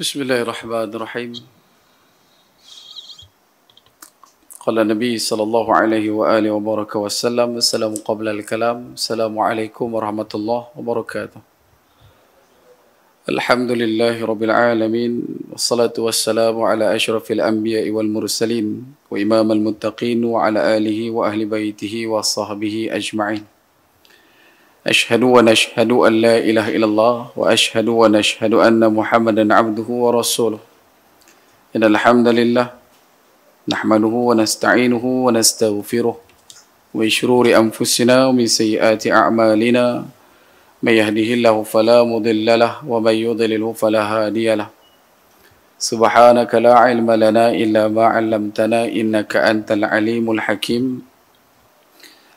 بسم الله الرحمن الرحيم. قال النبي صلى الله عليه وآله وبارك وسلم: السلام قبل الكلام، السلام عليكم ورحمة الله وبركاته. الحمد لله رب العالمين، والصلاة والسلام على أشرف الأنبياء والمرسلين وإمام المتقين وعلى آله وأهل بيته وصحبه أجمعين. أشهد ونشهد أن لا إله إلا الله، وأشهد ونشهد أن محمدا عبده ورسوله. إن الحمد لله نحمده ونستعينه ونستغفره من شرور أنفسنا ومن سيئات أعمالنا، من يهده الله فلا مضل له ومن يضلله فلا هادي له. سبحانك لا علم لنا إلا ما علمتنا إنك أنت العليم الحكيم،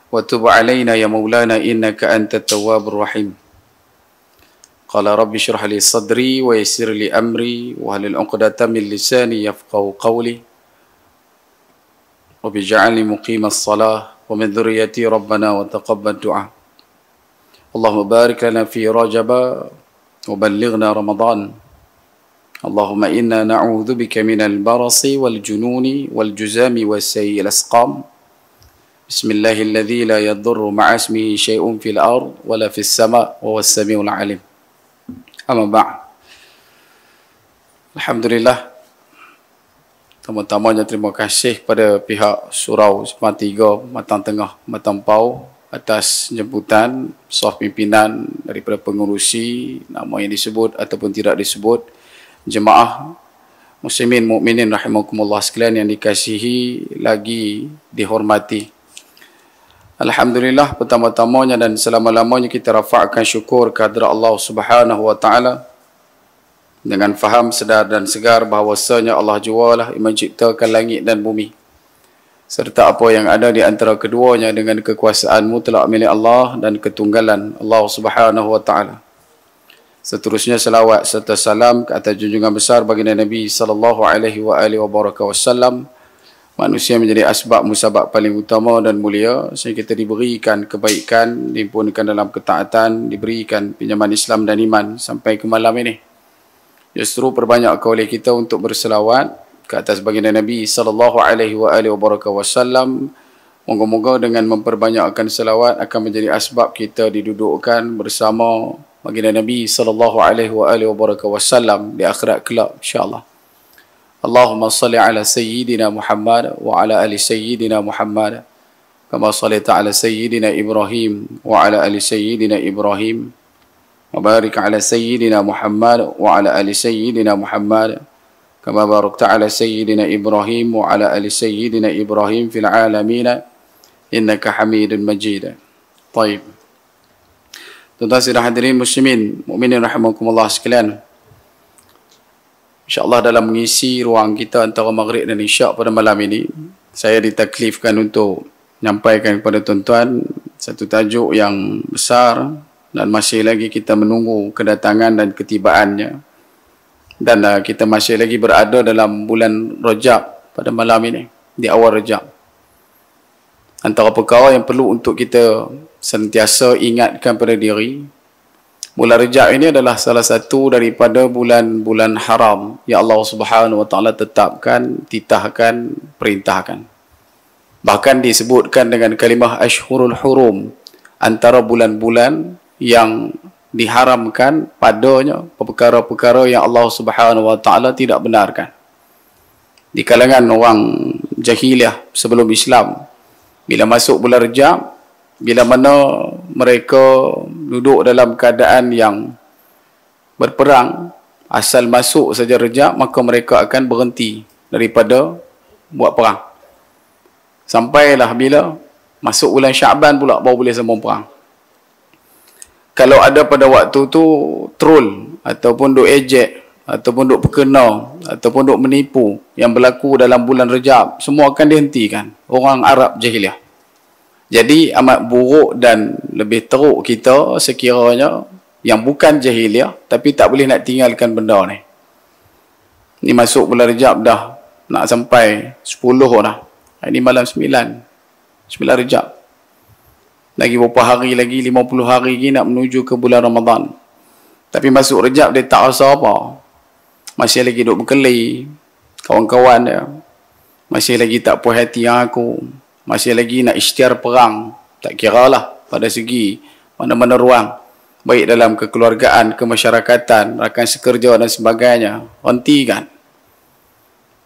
وتب علينا يا مولانا إنك أنت التواب الرحيم. قال رب اشرح لي صدري ويسر لي أمري واحلل عقدة من لساني يفقهوا قولي، رب اجعلني مقيم الصلاة ومن ذريتي ربنا وتقبل دعاء. اللهم بارك لنا في رجب وبلغنا رمضان. اللهم إنا نعوذ بك من البرص والجنون والجزام والسيء الأسقام. بسم الله الذي لا يضر مع اسمه شيء في الأرض ولا في السماء وهو السميع العليم. أما بعد. Alhamdulillah, pertama-tamanya terima kasih kepada pihak Surau Simpang 3, Matang Tengah, Matang Pau atas jemputan sah pimpinan daripada pengurusi, nama yang disebut ataupun tidak disebut, jemaah muslimin mukminin rahimakumullah sekalian yang dikasihi lagi dihormati. Alhamdulillah, pertama-tamanya dan selama-lamanya kita rafa'kan syukur kehadrat Allah Subhanahu wa taala dengan faham, sedar dan segar bahawasanya Allah jualah yang menciptakan langit dan bumi serta apa yang ada di antara keduanya dengan kekuasaan mutlak milik Allah dan ketunggalan Allah Subhanahu wa taala. Seterusnya salawat serta salam ke atas junjungan besar baginda Nabi sallallahu alaihi wasallam, manusia menjadi asbab musabab paling utama dan mulia sehingga kita diberikan kebaikan, diimpunkan dalam ketaatan, diberikan pinjaman Islam dan iman sampai ke malam ini. Justru perbanyakkan oleh kita untuk berselawat ke atas baginda Nabi sallallahu alaihi wasallam. Moga-moga dengan memperbanyakkan selawat akan menjadi asbab kita didudukkan bersama baginda Nabi sallallahu alaihi wasallam di akhirat kelak insya-Allah. Allahumma salli ala sayyidina Muhammad wa ala ali sayyidina Muhammad kama sallaita ala sayyidina Ibrahim wa ala ali sayyidina Ibrahim wa barik ala sayyidina Muhammad wa ala ali sayyidina Muhammad kama barakta ala sayyidina Ibrahim wa ala ali sayyidina Ibrahim fil alamin innaka Hamidun Majid. Baik. Tuan-tuan dan hadirin muslimin mukminin rahimakumullah sekalian, InsyaAllah dalam mengisi ruang kita antara maghrib dan isyak pada malam ini, saya ditaklifkan untuk menyampaikan kepada tuan-tuan satu tajuk yang besar dan masih lagi kita menunggu kedatangan dan ketibaannya. Dan kita masih lagi berada dalam bulan Rajab pada malam ini, di awal Rajab. Antara perkara yang perlu untuk kita sentiasa ingatkan pada diri, bulan Rajab ini adalah salah satu daripada bulan-bulan haram yang Allah Subhanahu wa taala tetapkan, titahkan, perintahkan. Bahkan disebutkan dengan kalimah Ashhurul Hurum, antara bulan-bulan yang diharamkan padanya perkara-perkara yang Allah Subhanahu wa taala tidak benarkan. Di kalangan orang jahiliyah sebelum Islam, bila masuk bulan Rajab, bila mana mereka duduk dalam keadaan yang berperang, asal masuk saja Rajab, maka mereka akan berhenti daripada buat perang. Sampailah bila masuk bulan Syaban pula baru boleh sambung perang. Kalau ada pada waktu tu troll ataupun duk ejek ataupun duk perkena ataupun duk menipu yang berlaku dalam bulan Rajab, semua akan dihentikan. Orang Arab jahiliyah. Jadi amat buruk dan lebih teruk kita sekiranya yang bukan jahiliyah tapi tak boleh nak tinggalkan benda ni. Ni masuk bulan Rajab dah nak sampai 10 dah. Ini malam 9 Rajab. Lagi beberapa hari lagi, 50 hari lagi nak menuju ke bulan Ramadan. Tapi masuk Rajab dia tak rasa apa. masih lagi duk berkelahi, kawan-kawan dia masih lagi tak puas hati yang aku, masih lagi nak isytiar perang, tak kira lah pada segi mana-mana ruang, baik dalam kekeluargaan, kemasyarakatan, rakan sekerja dan sebagainya, hentikan.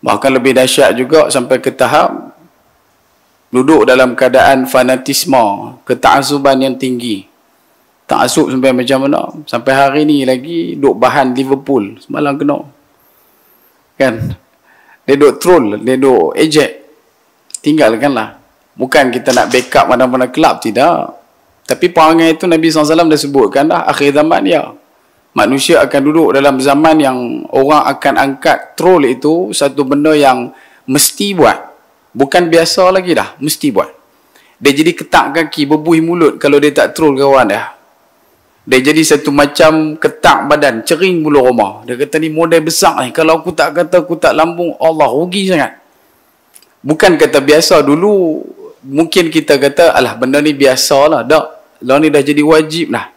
Bahkan lebih dahsyat juga sampai ke tahap duduk dalam keadaan fanatisme, keta'asuban yang tinggi. Ta'asub sampai macam mana? Sampai hari ni lagi duk bahan Liverpool, semalam kena. Kan? Dia duk troll, dia duk ejek. Tinggalkanlah. Bukan kita nak backup mana-mana kelab, tidak. Tapi perangai itu Nabi SAW dah sebutkan dah, akhir zaman dia. Manusia akan duduk dalam zaman yang orang akan angkat troll itu satu benda yang mesti buat. Bukan biasa lagi dah, mesti buat. Dia jadi ketak kaki, berbuih mulut kalau dia tak troll kawan dia. Dia jadi satu macam ketak badan, cering bulu rumah. Dia kata ni model besar ni, kalau aku tak kata aku tak lambung, Allah rugi sangat. Bukan kata biasa dulu, mungkin kita kata, alah benda ni biasalah, tak. Lah ni dah jadi wajib lah.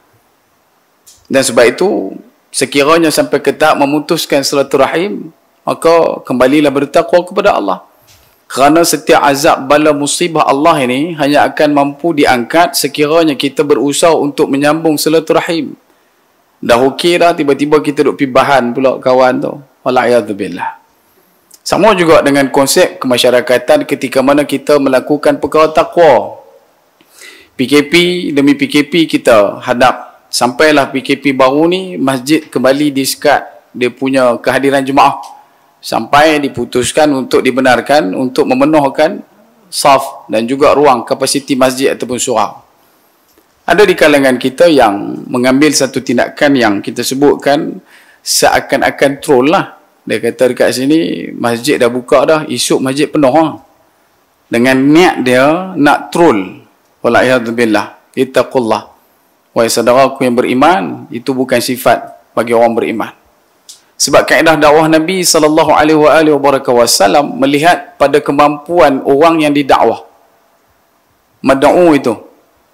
Dan sebab itu, sekiranya sampai ke tahap memutuskan silaturahim, maka kembalilah bertakwa kepada Allah. Kerana setiap azab, bala, musibah Allah ini hanya akan mampu diangkat sekiranya kita berusaha untuk menyambung silaturahim. Dah okey dah, tiba-tiba kita duk pi bahan pula kawan tu. Wala'iyadzubillah. Sama juga dengan konsep kemasyarakatan ketika mana kita melakukan perkara takwa. PKP demi PKP kita hadap. Sampailah PKP baru ni, masjid kembali disekat dia punya kehadiran jemaah. Sampai diputuskan untuk dibenarkan untuk memenuhkan saf dan juga ruang kapasiti masjid ataupun surau. Ada di kalangan kita yang mengambil satu tindakan yang kita sebutkan seakan-akan troll lah. Dia kata dekat sini masjid dah buka dah, esok masjid penuh lah. Dengan niat dia nak troll. Wala'iyadzubillah. Ittaqullah. Wahai saudaraku yang beriman, itu bukan sifat bagi orang beriman. Sebab kaedah dakwah Nabi SAW melihat pada kemampuan orang yang didakwah. Mad'u itu.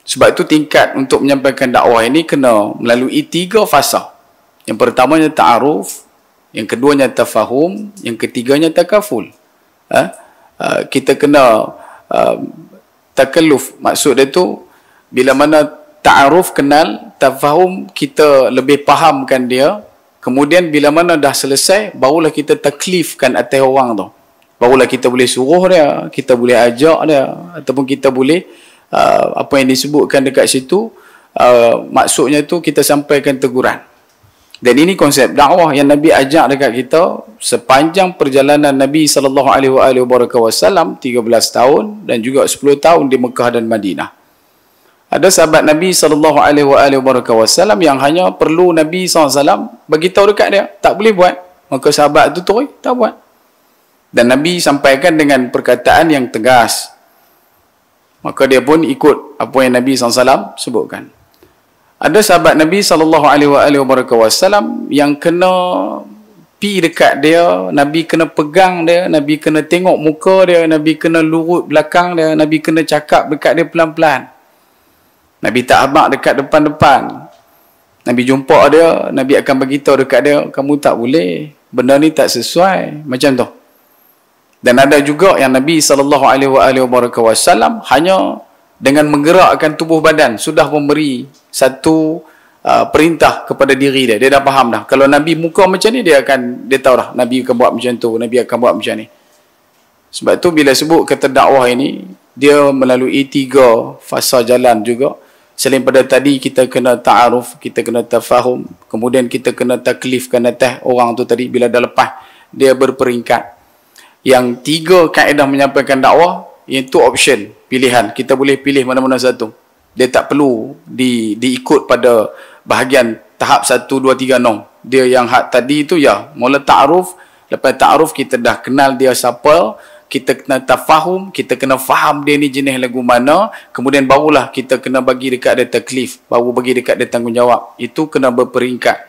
Sebab itu tingkat untuk menyampaikan dakwah ini kena melalui 3 fasa. Yang pertamanya ta'aruf, yang keduanya tafahum, yang ketiganya takaful. Kita kena takalluf. Maksud dia tu, bila mana ta'aruf kenal, tafahum kita lebih fahamkan dia. Kemudian bila mana dah selesai, barulah kita taklifkan atas orang tu. Barulah kita boleh suruh dia, kita boleh ajak dia, ataupun kita boleh, apa yang disebutkan dekat situ, maksudnya tu kita sampaikan teguran. Dan ini konsep dakwah yang Nabi ajak dekat kita sepanjang perjalanan Nabi SAW 13 tahun dan juga 10 tahun di Mekah dan Madinah. Ada sahabat Nabi SAW yang hanya perlu Nabi SAW beritahu dekat dia, tak boleh buat. Maka sahabat tu terus tak buat. Dan Nabi sampaikan dengan perkataan yang tegas. Maka dia pun ikut apa yang Nabi SAW sebutkan. Ada sahabat Nabi SAW yang kena pi dekat dia, Nabi kena pegang dia, Nabi kena tengok muka dia, Nabi kena lurut belakang dia, Nabi kena cakap dekat dia pelan-pelan. Nabi tak habaq dekat depan-depan. Nabi jumpa dia, Nabi akan beritahu dekat dia, kamu tak boleh, benda ni tak sesuai, macam tu. Dan ada juga yang Nabi SAW hanya dengan menggerakkan tubuh badan sudah memberi satu perintah kepada diri dia. Dia dah faham dah. Kalau Nabi muka macam ni, dia tahu dah Nabi akan buat macam tu, Nabi akan buat macam ni. Sebab tu bila sebut kata dakwah ini, dia melalui 3 fasa jalan juga. Selain pada tadi kita kena ta'aruf, kita kena tafahum, kemudian kita kena taklifkan atas orang tu tadi. Bila dah lepas, dia berperingkat. Yang 3 kaedah menyampaikan dakwah, iaitu option, pilihan. Kita boleh pilih mana-mana satu. Dia tak perlu diikut pada bahagian tahap 1, 2, 3, no. Dia yang hak tadi tu ya, mula ta'aruf, lepas ta'aruf kita dah kenal dia siapa, kita kena tafahum, kita kena faham dia ni jenis lagu mana, kemudian barulah kita kena bagi dekat dia taklif, baru bagi dekat dia tanggungjawab. Itu kena berperingkat.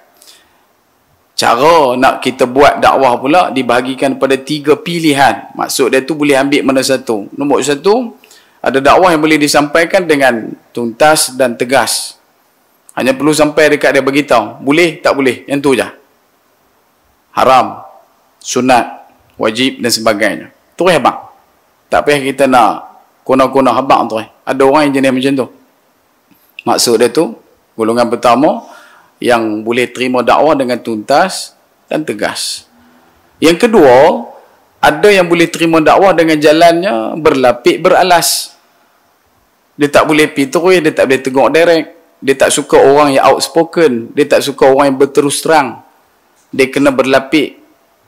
Cara nak kita buat dakwah pula dibahagikan pada 3 pilihan. Maksud dia tu boleh ambil mana satu. Nombor 1, ada dakwah yang boleh disampaikan dengan tuntas dan tegas. Hanya perlu sampai dekat dia beritahu. Boleh, tak boleh. Yang tu je. haram, sunat, wajib dan sebagainya. Terus abang. Tak payah kita nak kuna-kuna abang tu. Ada orang yang jenis macam tu. Maksud dia tu, golongan pertama yang boleh terima dakwah dengan tuntas dan tegas. Yang kedua, ada yang boleh terima dakwah dengan jalannya berlapik beralas. Dia tak boleh pergi terus, dia tak boleh tengok direct. Dia tak suka orang yang outspoken, dia tak suka orang yang berterus terang. Dia kena berlapik,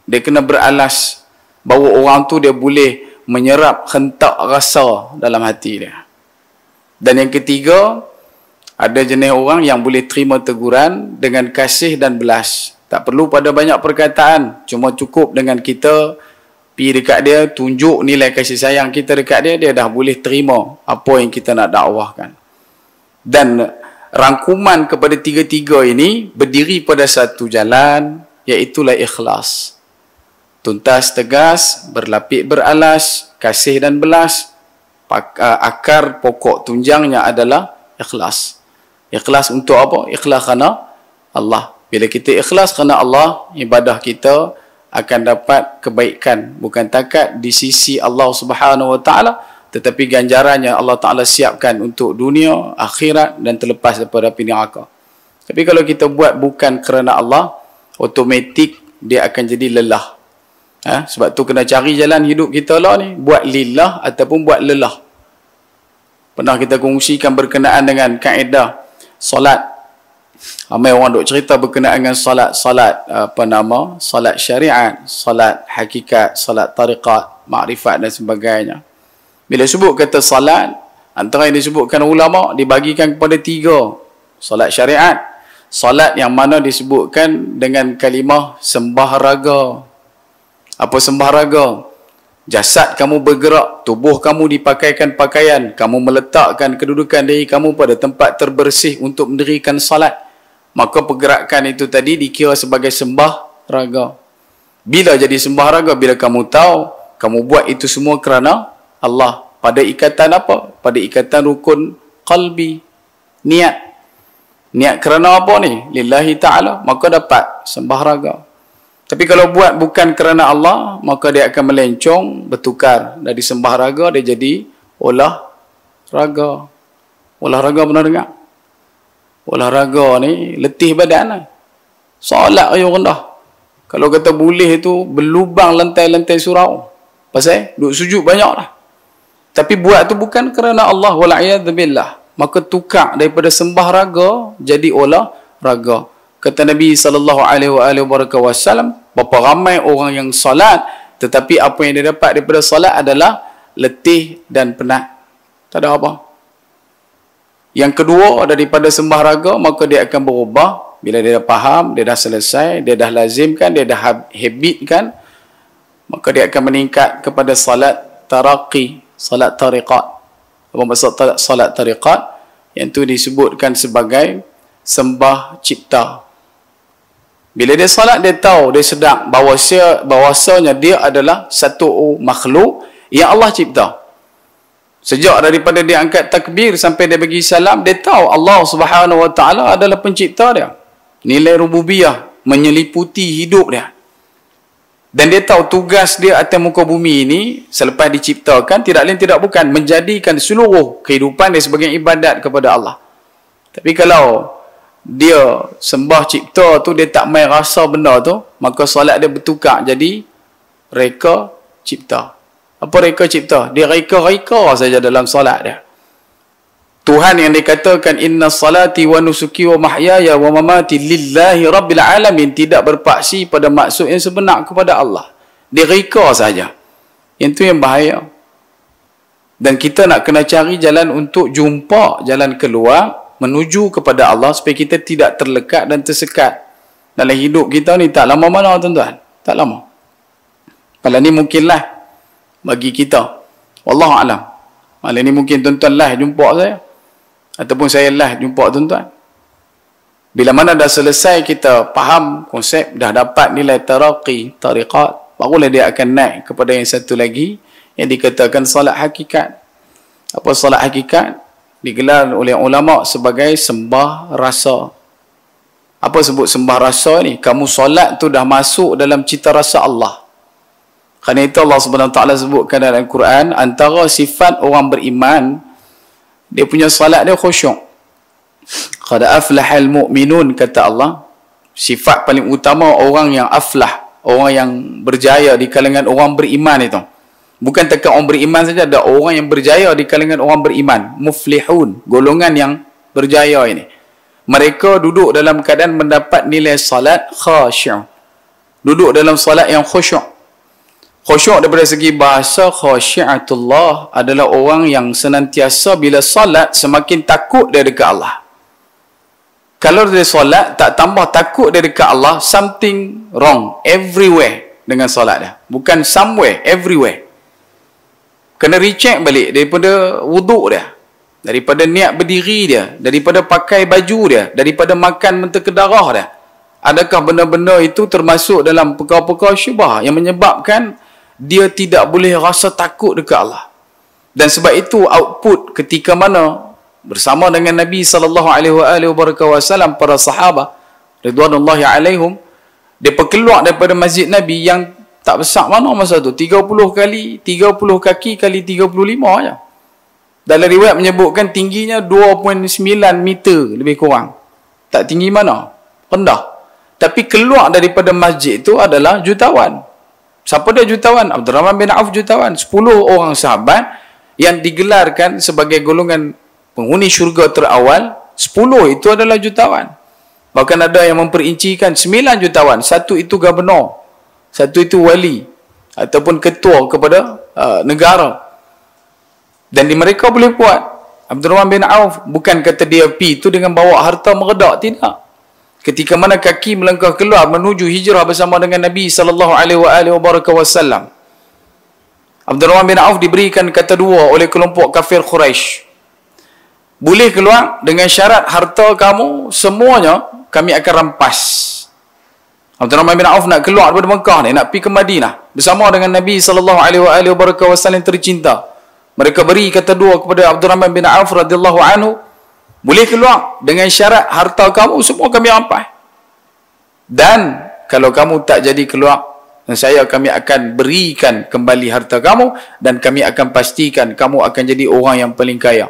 dia kena beralas, bahawa orang tu dia boleh menyerap hentak rasa dalam hati dia. Dan yang ketiga, ada jenis orang yang boleh terima teguran dengan kasih dan belas. Tak perlu pada banyak perkataan, cuma cukup dengan kita pergi dekat dia, tunjuk nilai kasih sayang kita dekat dia, dia dah boleh terima apa yang kita nak dakwahkan. Dan rangkuman kepada tiga-tiga ini berdiri pada satu jalan, iaitulah ikhlas. Tuntas tegas, berlapik beralas, kasih dan belas. Akar pokok tunjangnya adalah ikhlas. Ikhlas untuk apa? Ikhlas kerana Allah. Bila kita ikhlas kerana Allah, ibadah kita akan dapat kebaikan. Bukan takat di sisi Allah Subhanahu Wa Taala, tetapi ganjarannya Allah Ta'ala siapkan untuk dunia, akhirat dan terlepas daripada api neraka. Tapi kalau kita buat bukan kerana Allah, automatik dia akan jadi lelah. Sebab tu kena cari jalan hidup kita lah ni. Buat lillah ataupun buat lelah. Pernah kita kongsikan berkenaan dengan kaedah solat. Ramai orang duk cerita berkenaan dengan solat. Solat solat syariat, solat hakikat, solat tariqat, makrifat dan sebagainya. Bila sebut kata salat, antara yang disebutkan ulama dibagikan kepada tiga. Salat syariat, salat yang mana disebutkan dengan kalimah sembah raga. Apa sembah raga? Jasad kamu bergerak, tubuh kamu dipakaikan pakaian, kamu meletakkan kedudukan diri kamu pada tempat terbersih untuk mendirikan salat. Maka pergerakan itu tadi dikira sebagai sembah raga. Bila jadi sembah raga? Bila kamu tahu, kamu buat itu semua kerana Allah. Pada ikatan apa? Pada ikatan rukun qalbi. Niat. Niat kerana apa ni? Lillahi ta'ala. Maka dapat sembah raga. Tapi kalau buat bukan kerana Allah, maka dia akan melencong, bertukar. Dari sembah raga, dia jadi olahraga. Olahraga pernah dengar? Olahraga ni letih badan lah. Solat ayo rendah. Kalau kata boleh itu berlubang lantai-lantai surau. Pasal duduk sujud banyak lah. Tapi buat tu bukan kerana Allah, wala'iyadzubillah. Maka tukar daripada sembah raga jadi olahraga. Kata Nabi SAW, berapa ramai orang yang salat, tetapi apa yang dia dapat daripada salat adalah letih dan penat. Tak ada apa. Yang kedua, daripada sembah raga, maka dia akan berubah. Bila dia dah faham, dia dah selesai, dia dah lazimkan, dia dah habitkan, maka dia akan meningkat kepada salat taraqi, salat tariqat. Apa maksud salat tariqat? Yang itu disebutkan sebagai sembah cipta. Bila dia salat, dia tahu, dia sedar bahawasanya dia adalah satu makhluk yang Allah cipta. Sejak daripada dia angkat takbir sampai dia bagi salam, dia tahu Allah Subhanahu Wa Taala adalah pencipta dia. Nilai rububiyah menyeliputi hidup dia. Dan dia tahu tugas dia atas muka bumi ini selepas diciptakan tidak lain tidak bukan menjadikan seluruh kehidupan dia sebagai ibadat kepada Allah. Tapi kalau dia sembah cipta tu, dia tak main rasa benda tu, maka solat dia bertukar jadi reka cipta. Apa reka cipta? Dia reka-reka saja dalam solat dia. Tuhan yang dikatakan inna salati wa nusuki wa mahyaya wa mamati lillahi rabbil alamin tidak berpaksi pada maksud yang sebenar kepada Allah. Dia reka saja. Yang tu yang bahaya. Dan kita nak kena cari jalan untuk jumpa jalan keluar menuju kepada Allah supaya kita tidak terlekat dan tersekat. Dalam hidup kita ni tak lama mana tuan-tuan? Tak lama. Malam ni mungkinlah bagi kita. Wallahualam. Malam ni mungkin tuan-tuan lah jumpa saya. Ataupun saya lah jumpa tuan-tuan. Bila mana dah selesai kita faham konsep, dah dapat nilai taraqi, tariqat, barulah dia akan naik kepada yang satu lagi yang dikatakan salat hakikat. Apa salat hakikat? Digelar oleh ulama sebagai sembah rasa. Apa sebut sembah rasa ni? Kamu solat tu dah masuk dalam cita rasa Allah. Kerana itu Allah Subhanahu Wa Taala sebutkan dalam Al-Quran, antara sifat orang beriman, dia punya solat dia khusyuk. Qad aflahal mu'minun, kata Allah. Sifat paling utama orang yang aflah, orang yang berjaya di kalangan orang beriman itu. Bukan tekan orang beriman saja, ada orang yang berjaya di kalangan orang beriman. Muflihun, golongan yang berjaya ini. Mereka duduk dalam keadaan mendapat nilai salat khasyu'. Duduk dalam salat yang khusyuk. Khusyuk daripada segi bahasa, khasyi'atullah adalah orang yang senantiasa bila salat semakin takut dia dekat Allah. Kalau dia solat tak tambah takut dia dekat Allah, something wrong everywhere dengan solat dia. Bukan somewhere, everywhere. Kena recheck balik daripada wuduk dia, daripada niat berdiri dia, daripada pakai baju dia, daripada makan mentega darah dia. Adakah benda-benda itu termasuk dalam perkara-perkara syubhah yang menyebabkan dia tidak boleh rasa takut dekat Allah. Dan sebab itu output ketika mana bersama dengan Nabi SAW, para sahabat ridwanullahi alaihim, dia keluar daripada masjid Nabi yang tak besar mana masa tu, 30 kaki kali 35 aja. Dalam riwayat menyebutkan tingginya 2.9 meter lebih kurang. Tak tinggi mana, rendah. Tapi keluar daripada masjid itu adalah jutawan. Siapa dia jutawan? Abdul Rahman bin Auf jutawan. 10 orang sahabat yang digelarkan sebagai golongan penghuni syurga terawal. 10 itu adalah jutawan. Bahkan ada yang memperincikan 9 jutawan. Satu itu gubernur, satu itu wali ataupun ketua kepada negara. Dan di mereka boleh buat. Abdul Rahman bin Auf bukan kata dia pi itu dengan bawa harta meredak, tidak. Ketika mana kaki melangkah keluar menuju hijrah bersama dengan Nabi SAW, Abdul Rahman bin Auf diberikan kata dua oleh kelompok kafir Quraisy. Boleh keluar dengan syarat harta kamu semuanya kami akan rampas. Abdul Rahman bin Auf nak keluar daripada Mekah ni, nak pergi ke Madinah bersama dengan Nabi SAW yang tercinta. Mereka beri kata dua kepada Abdul Rahman bin Auf radhiyallahu anhu, boleh keluar dengan syarat harta kamu semua kami rampas. Dan kalau kamu tak jadi keluar, kami akan berikan kembali harta kamu dan kami akan pastikan kamu akan jadi orang yang paling kaya.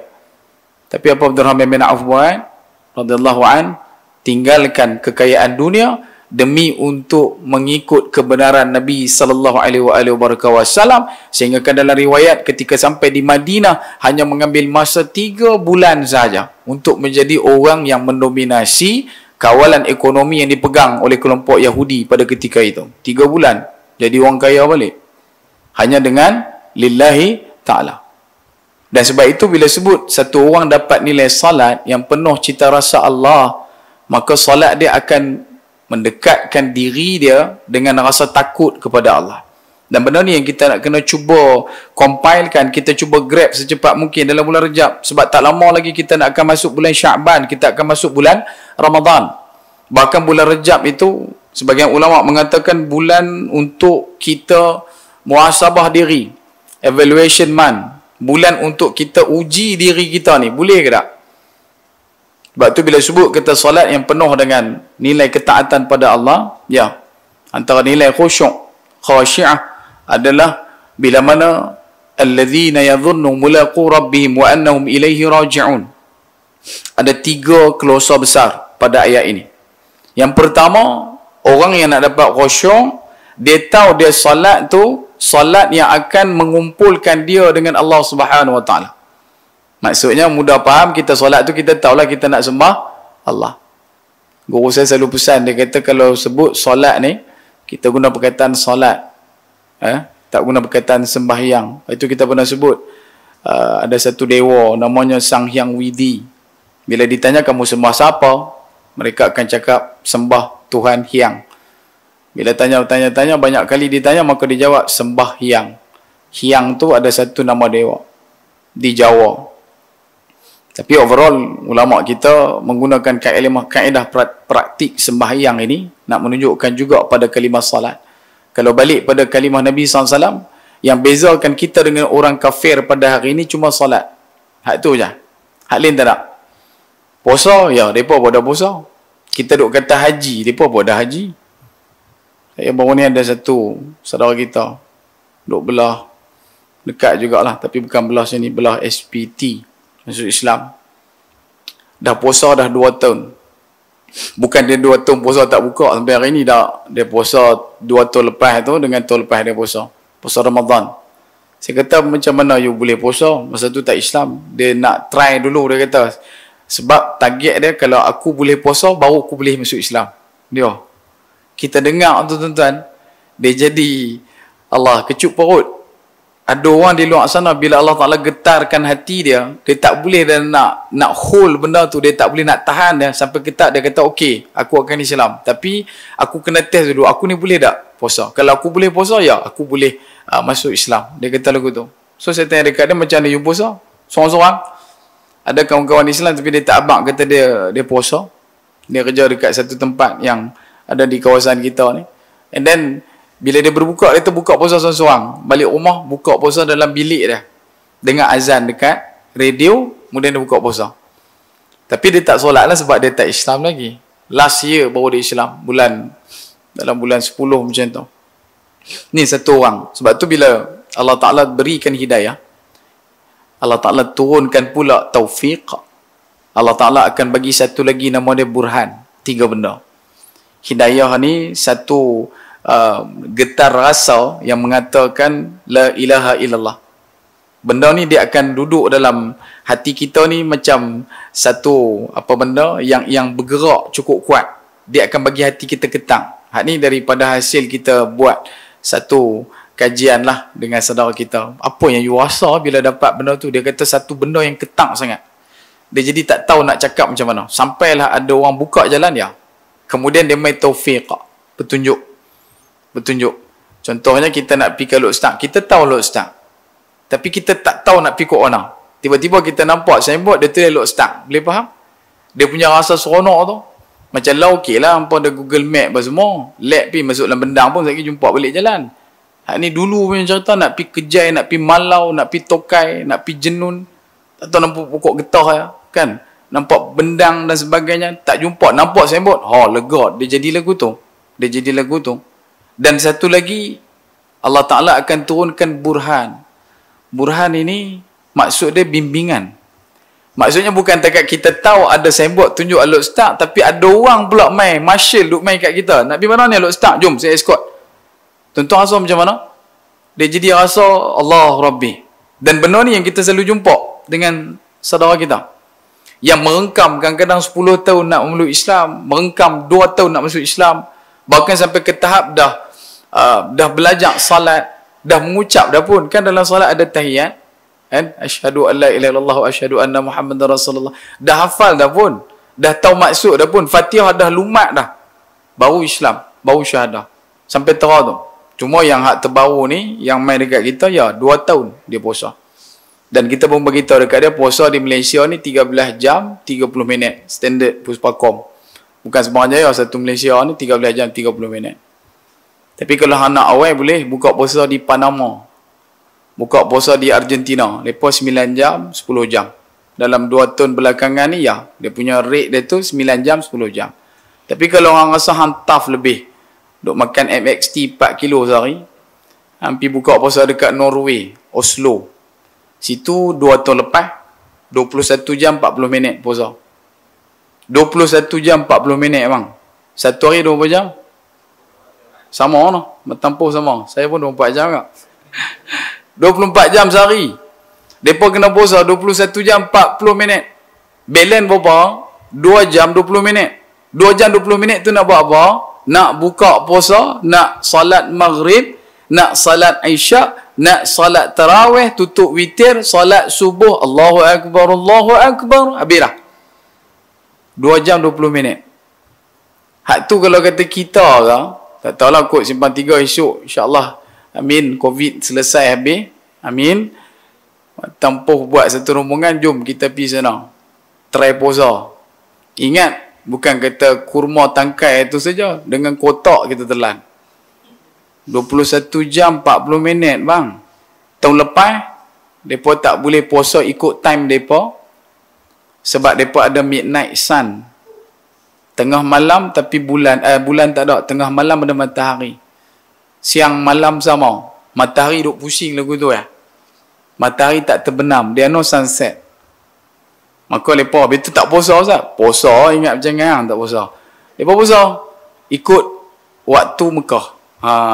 Tapi apa Abdul Rahman bin Auf buat? Radhiyallahu an, tinggalkan kekayaan dunia demi untuk mengikut kebenaran Nabi SAW, sehingga dalam riwayat ketika sampai di Madinah hanya mengambil masa 3 bulan saja untuk menjadi orang yang mendominasi kawalan ekonomi yang dipegang oleh kelompok Yahudi pada ketika itu. 3 bulan jadi orang kaya balik hanya dengan lillahi ta'ala. Dan sebab itu bila sebut satu orang dapat nilai salat yang penuh cita rasa Allah, maka salat dia akan mendekatkan diri dia dengan rasa takut kepada Allah. Dan benda ni yang kita nak kena cuba compilekan, kita cuba grab secepat mungkin dalam bulan Rejab. Sebab tak lama lagi kita nak akan masuk bulan Sya'ban, kita akan masuk bulan Ramadan. Bahkan bulan Rejab itu, sebagian ulama mengatakan bulan untuk kita muhasabah diri, evaluation month, bulan untuk kita uji diri kita ni, boleh ke tak? Sebab tu bila sebut kata solat yang penuh dengan nilai ketaatan pada Allah, ya, antara nilai khusyuk, khasyi'ah adalah bila mana alladzina yadhunnu mulaqu rabbihim wa annahum ilaihi raji'un. Ada 3 klausa besar pada ayat ini. Yang pertama, orang yang nak dapat khusyuk, dia tahu dia solat tu solat yang akan mengumpulkan dia dengan Allah Subhanahu wa taala. Maksudnya mudah faham, kita solat tu kita tahulah kita nak sembah Allah. Guru saya selalu pesan, dia kata kalau sebut solat ni, kita guna perkataan solat. Tak guna perkataan sembahyang. Itu kita pernah sebut. Ada satu dewa namanya Sang Hyang Widi. Bila ditanya kamu sembah siapa, mereka akan cakap sembah Tuhan Hyang. Bila tanya banyak kali ditanya, maka dia jawab sembah Hyang. Hyang tu ada satu nama dewa di Jawa. Tapi overall ulama kita menggunakan kaedah praktik sembahyang ini nak menunjukkan juga pada kalimah salat. Kalau balik pada kalimah Nabi SAW, yang bezakan kita dengan orang kafir pada hari ini cuma salat. Hak tu je. Hak lain tak ada. Puasa, ya, mereka pada puasa. Kita duk kata haji, mereka apa dah haji? Saya baru ni ada satu saudara kita duk belah dekat jugalah, tapi bukan belah sini, belah SPT, masuk Islam. Dah puasa dah 2 tahun. Bukan dia 2 tahun puasa tak buka sampai hari ni dah. Dia puasa 2 tahun lepas tu dengan tahun lepas dia puasa. Puasa Ramadan. Saya kata macam mana you boleh puasa? Masa tu tak Islam. Dia nak try dulu, dia kata. Sebab target dia kalau aku boleh puasa baru aku boleh masuk Islam. Dia. Kita dengar tu tuan-tuan, dia jadi Allah kecup perut. Ada orang di luar sana bila Allah Ta'ala getarkan hati dia, dia tak boleh dah nak hold benda tu, dia tak boleh nak tahan dia sampai ketat. Dia kata okey, aku akan Islam, tapi aku kena test dulu, aku ni boleh tak puasa? Kalau aku boleh puasa, ya aku boleh masuk Islam. Dia kata lagu tu. So saya tanya dekat dia, macam mana you puasa? Seorang-seorang. Ada kawan-kawan Islam tapi dia tak abang, kata dia puasa. Dia kerja dekat satu tempat yang ada di kawasan kita ni. And then bila dia berbuka, dia terbuka puasa seorang-seorang. Balik rumah, buka puasa dalam bilik dia. Dengar azan dekat radio, kemudian dia buka puasa. Tapi dia tak solat lah sebab dia tak Islam lagi. Last year baru dia Islam. Dalam bulan 10 macam tu. Ni satu orang. Sebab tu bila Allah Ta'ala berikan hidayah, Allah Ta'ala turunkan pula taufiq. Allah Ta'ala akan bagi satu lagi nama dia burhan. 3 benda. Hidayah ni satu getar rasa yang mengatakan la ilaha illallah. Benda ni dia akan duduk dalam hati kita ni macam satu benda yang bergerak cukup kuat. Dia akan bagi hati kita ketang. Hak ni daripada hasil kita buat satu kajian lah dengan saudara kita. Apa yang you rasa bila dapat benda tu? Dia kata satu benda yang ketang sangat. Dia jadi tak tahu nak cakap macam mana. Sampailah ada orang buka jalan dia. Kemudian dia main taufiq, petunjuk. Contohnya kita nak pergi ke Lok Stang. Kita tahu Lok Stang, tapi kita tak tahu nak pergi ke mana. Tiba-tiba kita nampak signboard dia tulis Lok Stang. Boleh faham? Dia punya rasa seronok tu. Macam lah okey lah, hampa ada Google Map apa semua. Lab pergi masuk dalam bendang pun lagi jumpa balik jalan. Hak ni dulu punya cerita nak pergi Kejai, nak pergi Malau, nak pergi Tokai, nak pergi Jenun. Tak tahu nampak pokok getah ya, kan? Nampak bendang dan sebagainya, tak jumpa. Nampak signboard, lega. Dia jadi lagu tu. Dan satu lagi, Allah Ta'ala akan turunkan burhan. Burhan ini maksud dia bimbingan. Maksudnya bukan takat kita tahu ada signboard tunjuk Alok Start, tapi ada orang pula main, marshal duk main kat kita. Nak pergi mana ni Alok Start? Jom saya escort. Tuan-tuan rasa macam mana? Dia jadi rasa Allah Rabbi. Dan benda ni yang kita selalu jumpa dengan saudara kita yang merengkam kadang-kadang 10 tahun nak memeluk Islam, merengkam 2 tahun nak masuk Islam, bahkan sampai ke tahap dah belajar salat, dah mengucap dah pun. Kan dalam salat ada tahiyat, kan? Asyhadu an la ilaha illallah wa asyhadu anna Muhammadar Rasulullah. Dah hafal dah pun. Dah tahu maksud dah pun. Fatihah dah lumat dah. Baru Islam, baru syahadah. Sampai terah tu. Cuma yang hak terbaru ni, yang main dekat kita, 2 tahun dia puasa. Dan kita pun beritahu dekat dia, puasa di Malaysia ni 13 jam 30 minit. Standard Puspakom. Bukan sembarang jaya, satu Malaysia ni 13 jam 30 minit. Tapi kalau anak awal boleh buka puasa di Panama, buka puasa di Argentina, lepas 9 jam 10 jam. Dalam 2 tahun belakangan ni dia punya rate dia tu 9 jam 10 jam. Tapi kalau orang rasa tough lebih, duk makan MXT 4 kilo sehari, hampir buka puasa dekat Norway, Oslo. Situ 2 tahun lepas 21 jam 40 minit puasa. 21 jam 40 minit bang. Satu hari 20 jam. Sama noh, bertampuh sama. Saya pun 24 jam kak. 24 jam sehari. Depa kena puasa 21 jam 40 minit. Balance berapa? 2 jam 20 minit. 2 jam 20 minit tu nak buat apa? Nak buka puasa, nak salat maghrib, nak salat isyak, nak salat tarawih, tutup witir, salat subuh, Allahu Akbar, Allahu Akbar. Habislah. 2 jam 20 minit. Hak tu kalau kata kita lah, tak tahulah kot simpan 3 esok, insyaAllah. Amin. Covid selesai habis. Amin. Tempuh buat satu rombongan, jom kita pergi sana. Try puasa. Ingat, bukan kata kurma tangkai itu saja. Dengan kotak kita telan. 21 jam 40 minit bang. Tahun lepas, mereka tak boleh puasa ikut time mereka. Sebab mereka ada midnight sun. Tengah malam tapi bulan tak ada. Tengah malam ada matahari. Siang malam sama. Matahari duk pusing lagu tu ya. Matahari tak terbenam. Dia no sunset. Maka lepas itu tak puasa Ustaz. Puasa ingat jangan tak puasa. Lepas puasa ikut waktu Mekah.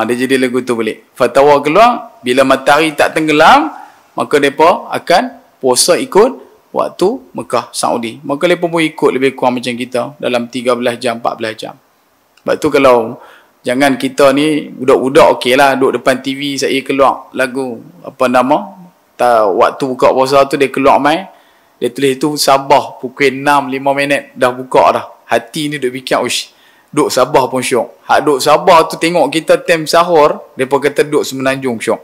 Dia jadi lagu tu balik. Fatwa keluar bila matahari tak tenggelam, maka depa akan puasa ikut waktu Mekah Saudi. Maka mereka pun ikut lebih kurang macam kita dalam 13 jam, 14 jam. Sebab tu kalau jangan kita ni budak-budak okeylah duduk depan TV saya keluar lagu apa nama waktu buka puasa tu dia keluar mai dia tulis tu Sabah pukul 6 5 minit dah buka dah. Hati ni duk fikir uish duk Sabah pun syok. Hak duk Sabah tu tengok kita time sahur depa kata duk Semenanjung syok.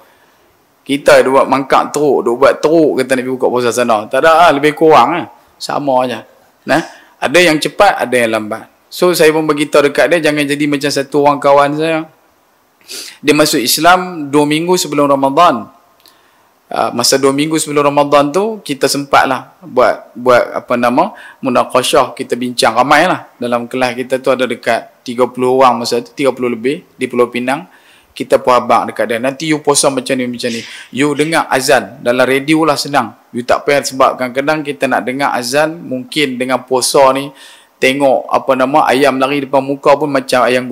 Kita duk buat mangkak teruk, duk buat teruk kata nak pergi buka puasa sana. Tak ada lebih kurang sama aja. Nah, ada yang cepat, ada yang lambat. So saya pun beritahu dekat dia jangan jadi macam satu orang kawan saya. Dia masuk Islam 2 minggu sebelum Ramadan. Masa 2 minggu sebelum Ramadan tu kita sempatlah buat apa nama munaqasyah, kita bincang ramailah. Dalam kelas kita tu ada dekat 30 orang masa tu, 30 lebih di Pulau Pinang. Kita pun abang dekat dia. Nanti you puasa macam ni. You dengar azan. Dalam radio lah senang. You tak payah sebab kadang-kadang kita nak dengar azan. Mungkin dengan puasa ni. Tengok apa nama ayam lari depan muka pun macam ayam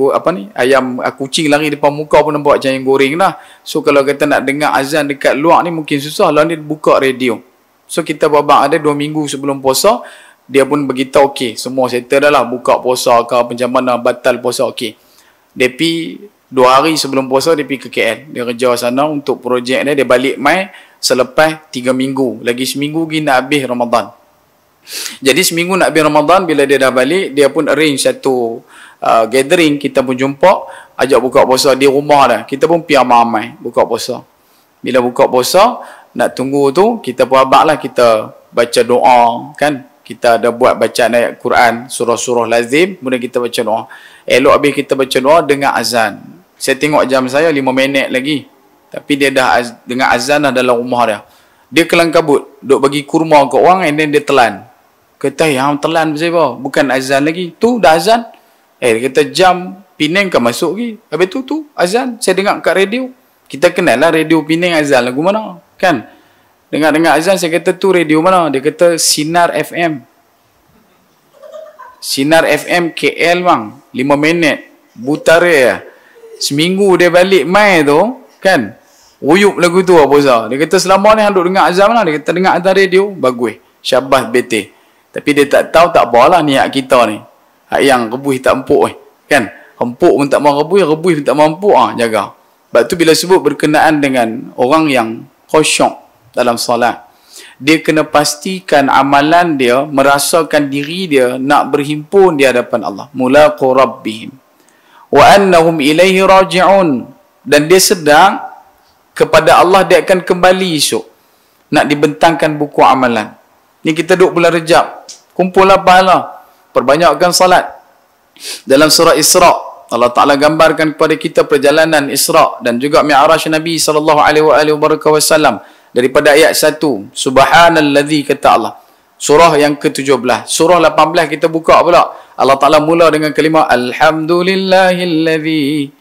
kucing lari depan muka pun nampak macam ayam goreng lah. So kalau kita nak dengar azan dekat luar ni mungkin susah. Lalu dia buka radio. So kita abang ada 2 minggu sebelum puasa. Dia pun beritahu okey. Semua settle dah lah. Buka puasa ke macam mana batal puasa okey. Dia pergi 2 hari sebelum puasa dia pergi ke KL. Dia kerja sana untuk projek dia. Dia balik mai selepas 3 minggu. Lagi seminggu lagi nak habis Ramadan. Jadi seminggu nak habis Ramadan. Bila dia dah balik, dia pun arrange satu gathering. Kita pun jumpa. Ajak buka puasa di rumah dah. Kita pun pergi ramai-ramai buka puasa. Bila buka puasa, nak tunggu tu, kita pun abang lah. Kita baca doa. Kan? Kita ada buat bacaan ayat Quran. Surah-surah lazim. Kemudian kita baca doa. Elok habis kita baca doa dengan azan. Saya tengok jam saya 5 minit lagi. Tapi dia dah dengan azan dah dalam rumah dia. Dia kelang kabut. Duk bagi kurma ke orang and then dia telan. Kata, yang telan pasal apa? Bukan azan lagi. Tu dah azan. Dia kata jam Penang kan masuk lagi. Habis tu azan. Saya dengar kat radio. Kita kenal lah radio Penang azan lagu mana. Kan? Dengar-dengar azan saya kata tu radio mana? Dia kata Sinar FM. Sinar FM KL bang. 5 minit. Butara ya. Seminggu dia balik mai tu, kan? Uyup lagu tu apa usah. Dia kata selama ni duk dengar azan lah. Dia kata dengar azan radio, bagus. Syabas bete. Tapi dia tak tahu tak apalah niat kita ni. Hak yang rebus tak empuk kan? Empuk pun tak mau rebus pun tak mau empuk jaga. Sebab tu bila sebut berkenaan dengan orang yang khusyuk dalam solat, dia kena pastikan amalan dia, merasakan diri dia nak berhimpun di hadapan Allah. Mulaqu rabbihim. Wa annahum ilaihi raji'un. Dan dia sedang kepada Allah dia akan kembali esok. Nak dibentangkan buku amalan. Ni kita duduk bulan Rejab. Kumpullah pahala. Perbanyakkan salat. Dalam surah Isra, Allah Ta'ala gambarkan kepada kita perjalanan Isra dan juga Mi'raj Nabi SAW. Daripada ayat 1. Subhanalladzi kata Allah. Surah yang ke-17. Surah 18 kita buka pula. Allah Ta'ala mula dengan kalimah Alhamdulillahilladzi.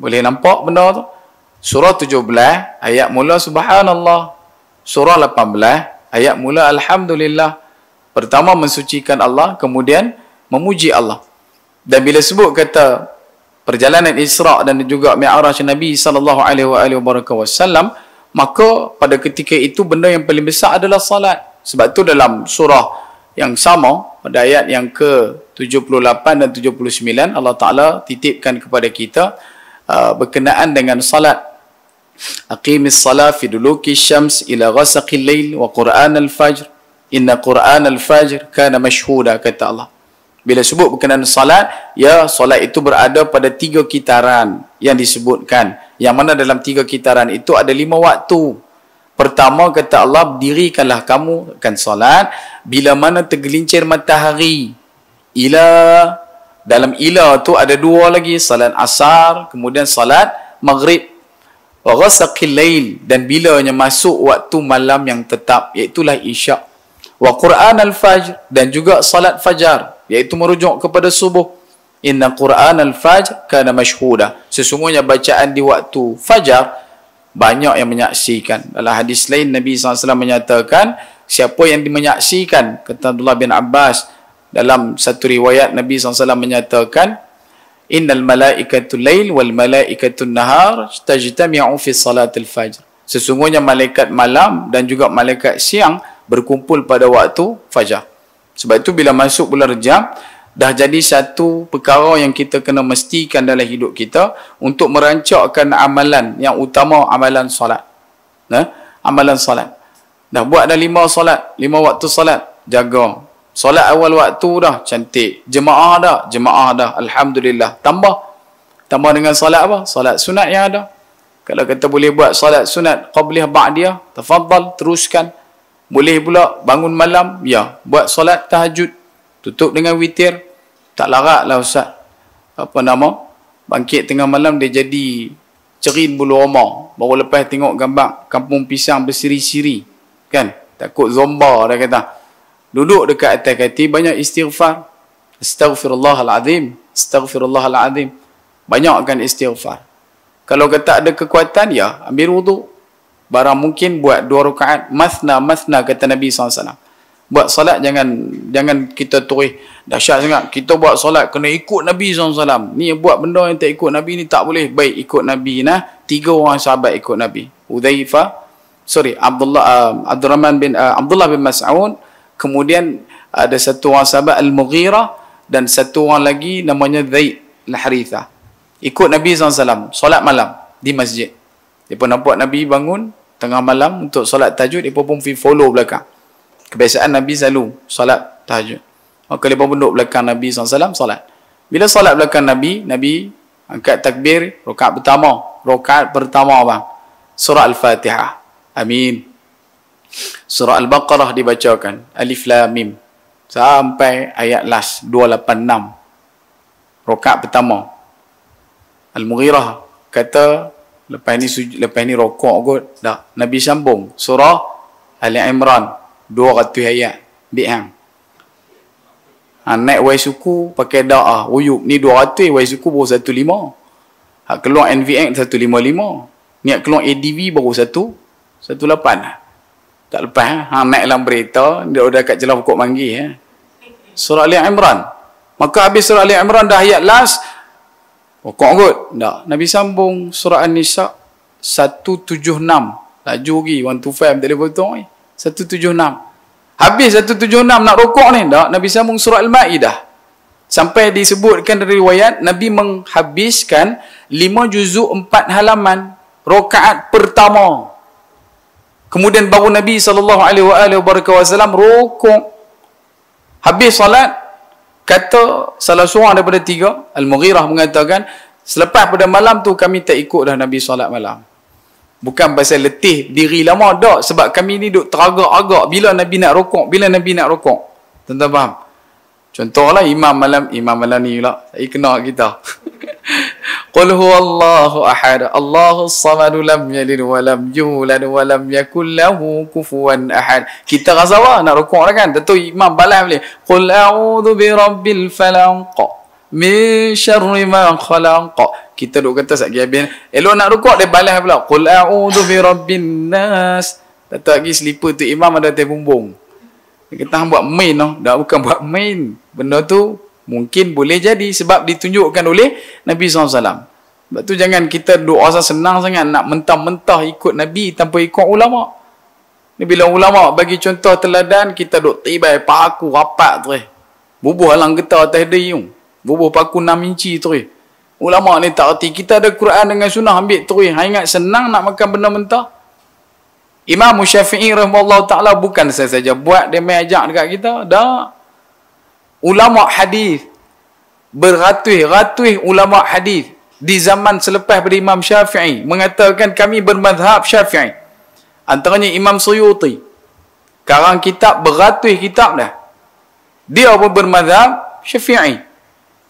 Boleh nampak benda tu? Surah 17 ayat mula Subhanallah. Surah 18 ayat mula Alhamdulillah. Pertama mensucikan Allah, kemudian memuji Allah. Dan bila sebut kata perjalanan Isra dan juga Mi'raj Nabi SAW, maka pada ketika itu benda yang paling besar adalah salat. Sebab tu dalam surah yang sama pada ayat yang ke-78 dan 79 Allah Ta'ala titipkan kepada kita berkenaan dengan salat. Aqimis salat fi duluki syams ila ghasaqil lail wa Qur'an al-fajr inna Qur'an al-fajr kana mashhuda kata Allah. Bila sebut berkenaan salat, ya salat itu berada pada 3 kitaran yang disebutkan. Yang mana dalam 3 kitaran itu ada 5 waktu. Pertama kata Allah, dirikanlah kamu akan salat bila mana tergelincir matahari. Ila, dalam ila tu ada 2 lagi, salat asar, kemudian salat maghrib. Wa ghasaqil lail, dan bilanya masuk waktu malam yang tetap, iaitulah isyak. Wa Qur'an al-fajr, dan juga salat fajar, iaitu merujuk kepada subuh. Inna Qur'an al-fajr kana mashhuda. Sesungguhnya bacaan di waktu fajar banyak yang menyaksikan. Dalam hadis lain Nabi SAW menyatakan, siapa yang menyaksikan, kata Abdullah bin Abbas, dalam satu riwayat Nabi SAW menyatakan, innal malaikatul lail wal malaikatul nahar tajtami'u fi salatil fajr. Sesungguhnya malaikat malam dan juga malaikat siang berkumpul pada waktu fajar. Sebab itu bila masuk bulan Rejab, dah jadi satu perkara yang kita kena mestikan dalam hidup kita untuk merancakkan amalan yang utama, amalan solat. Amalan solat. Dah buat dah 5 solat, 5 waktu solat, jaga. Solat awal waktu dah, cantik. Jemaah dah, alhamdulillah. Tambah dengan solat apa? Solat sunat yang ada. Kalau kata boleh buat solat sunat qabliyah ba'diyah, tafadhal, teruskan. Boleh pula bangun malam, ya, buat solat tahajud, tutup dengan witir. Tak larat lah ustaz, bangkit tengah malam dia jadi cerin bulu roma, baru lepas tengok gambar kampung pisang bersiri-siri, kan, takut zomba dah kata. Duduk dekat atas katil, banyak istighfar. Astaghfirullahalazim, astaghfirullahalazim. Banyakkan istighfar. Kalau kata ada kekuatan, ya, ambil wuduk. Barang mungkin buat 2 rakaat mathna kata Nabi SAW. Buat solat jangan kita turis dahsyat sangat. Kita buat solat kena ikut Nabi SAW. Ni buat benda yang tak ikut Nabi ni tak boleh. Baik ikut Nabi. 3 orang sahabat ikut Nabi. Abdullah bin Mas'ud. Kemudian ada satu orang sahabat Al-Mughirah, dan satu orang lagi namanya Zaid Al-Harithah. Ikut Nabi SAW solat malam di masjid. Dia pun nampak Nabi bangun tengah malam untuk solat tahajud, dia pun pergi follow belakang. Kebiasaan Nabi selalu solat tahajud. Maka dia pun duduk belakang Nabi SAW solat. Bila solat belakang Nabi, Nabi angkat takbir rakaat pertama bang, surah Al-Fatihah, amin. Surah Al-Baqarah dibacakan, Alif Lam Mim, sampai ayat last 286. Rakaat pertama. Al-Mughirah kata, lepas ni rokok kot. Dah, Nabi sambung surah Ali Imran 200 ayat. Bi'ang. Naik wai suku pakai da'ah. Uyuk ni 200, wai suku baru 15. Hak keluar NVX 155. Niat keluar ADV baru 18. Tak lepas. Naik dalam berita, dia dah kat jelah pokok manggil. Surah Ali Imran. Maka habis surah Ali Imran dah ayat last, rokok kot. Tak. Nabi sambung surah An-Nisa 176. Laju lagi 125 tak boleh potong 176. Habis 176 nak rokok ni. Tak. Nabi sambung surah Al-Ma'idah. Sampai disebutkan dari riwayat Nabi menghabiskan 5 juzuk 4 halaman rakaat pertama. Kemudian baru Nabi SAW rokok. Habis salat, kata salah seorang daripada 3, Al-Mughirah mengatakan, selepas pada malam tu kami tak ikut dah Nabi solat malam. Bukan pasal letih diri lama, tak. Sebab kami ni duk teragak-agak bila Nabi nak rokok. Tuan-tuan faham? Contohlah imam malam ni pula. Saya kena kita. Qul huwallahu ahad, Allahus samad, lam yalid wa lam yulad wa lam yakul lahu kufuwan ahad. Kita rasa apa nak rokok dah kan? Tentu imam balas boleh. Qul a'udzu birabbil falaq min syarri ma khalaq. Kita duk kata satgi habis. Elok nak rukuk dia balas pula. Qul a'udzu birabbin nas. Letak lagi selipar tu imam ada atas bumbung. Dia kata hang buat main noh. Dah bukan buat main. Benda tu mungkin boleh jadi sebab ditunjukkan oleh Nabi SAW. Sebab tu jangan kita duk rasa senang sangat nak mentah-mentah ikut Nabi tanpa ikut ulama. Ni bila ulama bagi contoh teladan, kita duk tibai paku rapat tu. Bubuh halang getah atas dia. Bubuh paku 6 inci tu. Ulama ni tak erti. Kita ada Quran dengan sunnah, ambil terus. Ingat senang nak makan benda mentah. Imam Syafi'i rahimahullah ta'ala bukan saja buat dia main ajak dekat kita. Dah. Ulama hadis, beratus-ratus ulama hadis di zaman selepas pada Imam Syafi'i mengatakan kami bermadhab Syafi'i. Antaranya Imam Suyuti. Karang kitab beratus kitab dah. Dia pun bermadhab Syafi'i.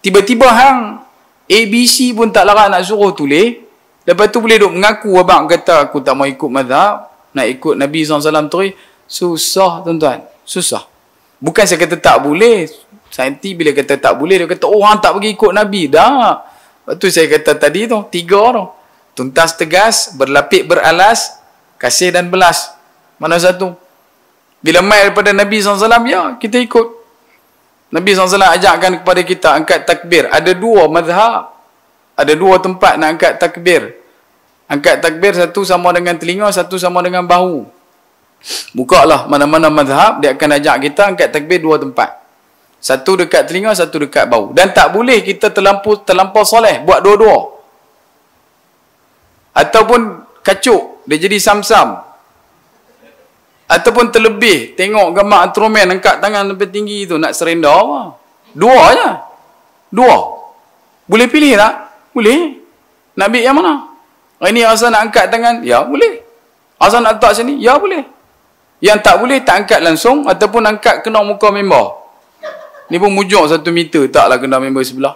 Tiba-tiba hang ABC pun tak larat nak suruh tulis. Lepas tu boleh duk mengaku abang kata aku tak mau ikut mazhab, nak ikut Nabi SAW terus. Susah tuan-tuan. Susah. Bukan saya kata tak boleh. Saintis bila kata tak boleh, dia kata orang tak pergi ikut Nabi. Dah. Lepas tu saya kata tadi tu, 3 tu. Tuntas tegas, berlapik beralas, kasih dan belas. Mana satu? Bila mai daripada Nabi SAW, ya, kita ikut. Nabi SAW ajakkan kepada kita angkat takbir. Ada 2 mazhab. Ada 2 tempat nak angkat takbir. Angkat takbir, satu sama dengan telinga, satu sama dengan bahu. Bukalah mana-mana mazhab, dia akan ajak kita angkat takbir 2 tempat. Satu dekat telinga, satu dekat bahu. Dan tak boleh kita terlampau soleh buat dua-dua. Ataupun kacuk, dia jadi sam-sam. Ataupun terlebih, tengok gambar Ultraman angkat tangan lebih tinggi tu, nak serenda apa? 2 je. 2. Boleh pilih tak? Boleh. Nak ambil yang mana? Ini asal nak angkat tangan, ya boleh. Asal nak letak sini, ya boleh. Yang tak boleh, tak angkat langsung, ataupun angkat kena muka member. Ni pun mujuk 1 meter, taklah kena member sebelah.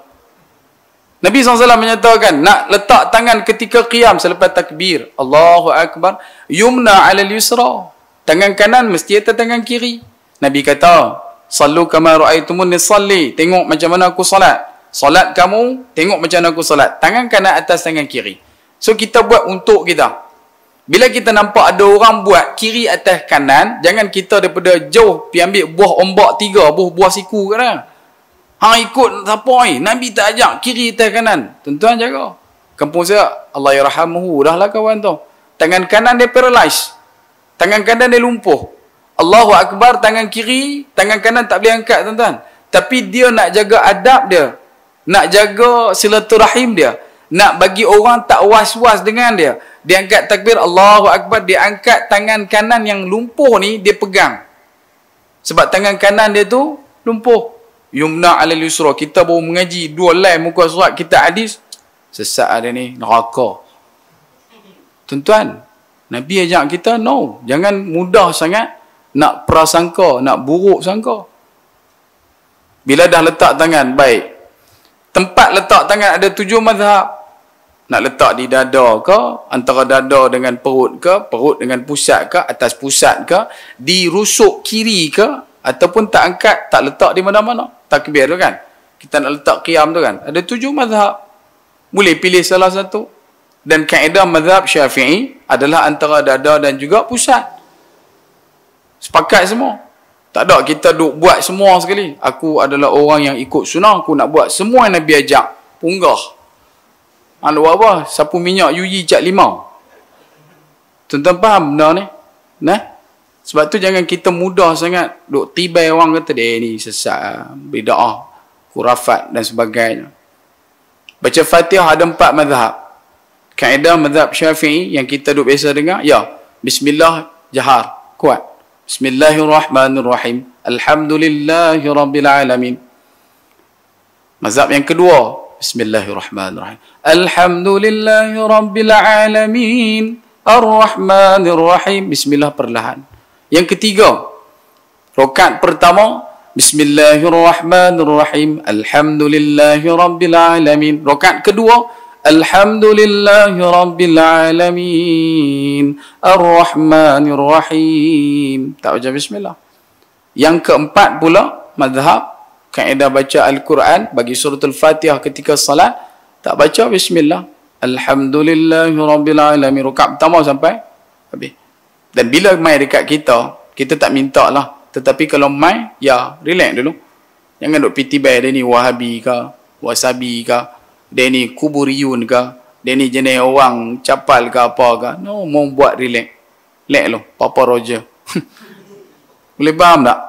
Nabi SAW menyatakan, nak letak tangan ketika qiyam selepas takbir. Allahu Akbar. Yumna alal yusra. Tangan kanan mesti atas tangan kiri. Nabi kata, Sallu kama ra'aitumunni salli. Tengok macam mana aku salat. Salat kamu, tengok macam mana aku salat. Tangan kanan atas tangan kiri. So kita buat untuk kita. Bila kita nampak ada orang buat kiri atas kanan, jangan kita daripada jauh pergi ambil buah ombak 3, buah siku ke dah. Hang ikut siapa ni? Nabi tak ajak kiri atas kanan. Tuan-tuan jaga. Kampung saya, Allah yarhamuhu, dah lah kawan tu. Tangan kanan dia paralyzed. Tangan kanan dia lumpuh. Allahu Akbar, tangan kiri, tangan kanan tak boleh angkat, tuan-tuan. Tapi dia nak jaga adab dia. Nak jaga silaturahim dia. Nak bagi orang tak was-was dengan dia. Dia angkat takbir, Allahu Akbar, dia angkat tangan kanan yang lumpuh ni, dia pegang. Sebab tangan kanan dia tu lumpuh. Yumna alal yusra. Kita baru mengaji 2 line muka surat kita hadis. Sesat ada ni, neraka. Tuan-tuan, Nabi ajak kita, no. Jangan mudah sangat nak prasangka, nak buruk sangka. Bila dah letak tangan, baik. Tempat letak tangan ada 7 mazhab. Nak letak di dada ke, antara dada dengan perut ke, perut dengan pusat ke, atas pusat ke, di rusuk kiri ke, ataupun tak angkat, tak letak di mana-mana. Takbir tu kan. Kita nak letak qiyam tu kan. Ada 7 mazhab. Boleh pilih salah satu. Dan kaedah mazhab Syafi'i adalah antara dada dan juga pusat. Sepakat semua. Tak ada kita duk buat semua sekali. Aku adalah orang yang ikut sunnah, aku nak buat semua yang Nabi ajak. Punggah. Anda buat apa? Sapu minyak UG cat 5. Tuan-tuan faham benda ni? Nah? Sebab tu jangan kita mudah sangat duk tibai orang kata dia ni sesat, bid'ah, khurafat dan sebagainya. Baca Fatihah ada 4 mazhab. Kaedah mazhab Syafi'i yang kita duk biasa dengar, ya, bismillah jahar, kuat. Bismillahirrahmanirrahim. Alhamdulillahirabbil alamin. Mazhab yang kedua, bismillahirrahmanirrahim. Alhamdulillahirabbil alamin. Ar-Rahmanir-Rahim. Bismillah perlahan. Yang ketiga, rakaat pertama, bismillahirrahmanirrahim. Alhamdulillahirabbil alamin. Rakaat kedua, alhamdulillahirabbil alamin. Ar-Rahmanir-Rahim. Tak baca bismillah. Yang keempat pula, mazhab kaedah baca Al-Quran bagi surah Al-Fatihah ketika salat, tak baca bismillah. Alhamdulillahirabbil alamin. Rakaat pertama sampai habis. Dan bila mai dekat kita, kita tak minta lah. Tetapi kalau mai, ya, relax dulu. Jangan duk pitibai dia ni Wahabi ke, Wasabi ke, dia ni Kuburiyun ke, dia ni jenis orang capal ke apa ke. No, mau buat relax. Relax lo, Papa Roger. Boleh faham tak?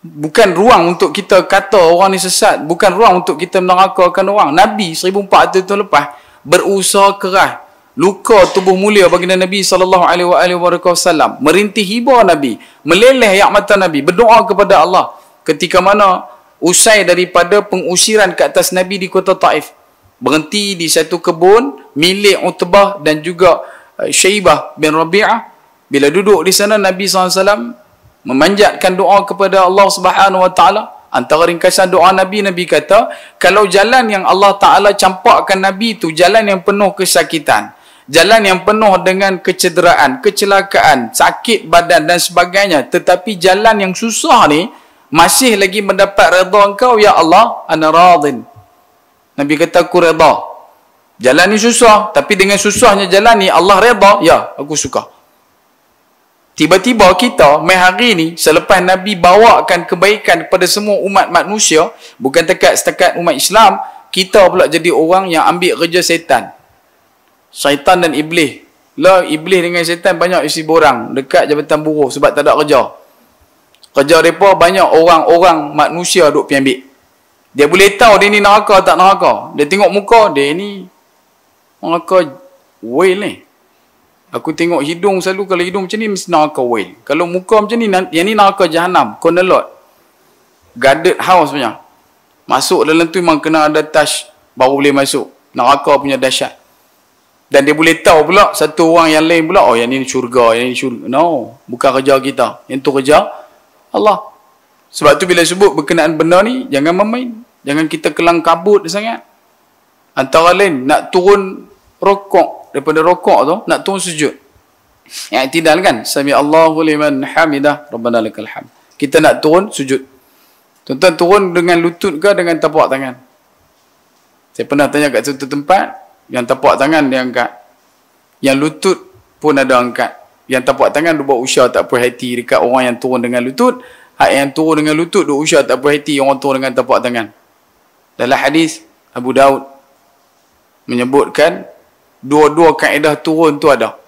Bukan ruang untuk kita kata orang ni sesat. Bukan ruang untuk kita menerakakan orang. Nabi 1400 tahun lepas berusaha keras. Luka tubuh mulia baginda Nabi SAW. Merintih hiba Nabi. Meleleh air mata Nabi. Berdoa kepada Allah. Ketika mana usai daripada pengusiran ke atas Nabi di kota Taif. Berhenti di satu kebun milik Utbah dan juga Syaibah bin Rabi'ah. Bila duduk di sana, Nabi SAW memanjatkan doa kepada Allah Subhanahu Wa Taala. Antara ringkasan doa Nabi, Nabi kata, kalau jalan yang Allah Taala campakkan Nabi itu jalan yang penuh kesakitan, Jalan yang penuh dengan kecederaan, kecelakaan, sakit badan dan sebagainya. Tetapi jalan yang susah ni, masih lagi mendapat redha engkau, ya Allah, ana radin. Nabi kata, aku redha. Jalan ni susah, tapi dengan susahnya jalan ni, Allah redha, ya, aku suka. Tiba-tiba kita, mai hari ni, selepas Nabi bawakan kebaikan kepada semua umat manusia, bukan setakat umat Islam, kita pula jadi orang yang ambil kerja setan. Syaitan dan iblis. Lah, iblis dengan syaitan banyak isi borang dekat Jabatan Buruh sebab tak ada kerja. Kerja mereka banyak orang-orang manusia duk pergi ambil. Dia boleh tahu dia ni neraka tak neraka. Dia tengok muka, dia ni neraka whale ni. Aku tengok hidung selalu, kalau hidung macam ni mesti neraka whale. Kalau muka macam ni, yang ni neraka jahanam, Conelot. Guarded house punya. Masuk dalam tu memang kena ada touch baru boleh masuk. Neraka punya dahsyat. Dan dia boleh tahu pula satu orang yang lain pula, oh yang ni syurga, yang ni syurga. No, bukan kerja kita. Yang tu kerja Allah. Sebab tu bila sebut berkenaan benda ni, jangan main. Jangan kita kelang kabut sangat. Antara lain, nak turun rokok, daripada rokok tu, nak turun sujud. Yang tidak kan? Sami Allahu liman hamidah, Rabbana lakal hamd. Kita nak turun sujud. Tuan-tuan turun dengan lutut ke dengan tapak tangan? Saya pernah tanya kat satu tempat, yang tapak tangan dia angkat. Yang lutut pun ada angkat. Yang tapak tangan dia buat usaha tak puas hati dekat orang yang turun dengan lutut. Hak yang turun dengan lutut dia usaha tak puas hati orang turun dengan tapak tangan. Dalam hadis Abu Daud menyebutkan dua-dua kaedah turun tu ada.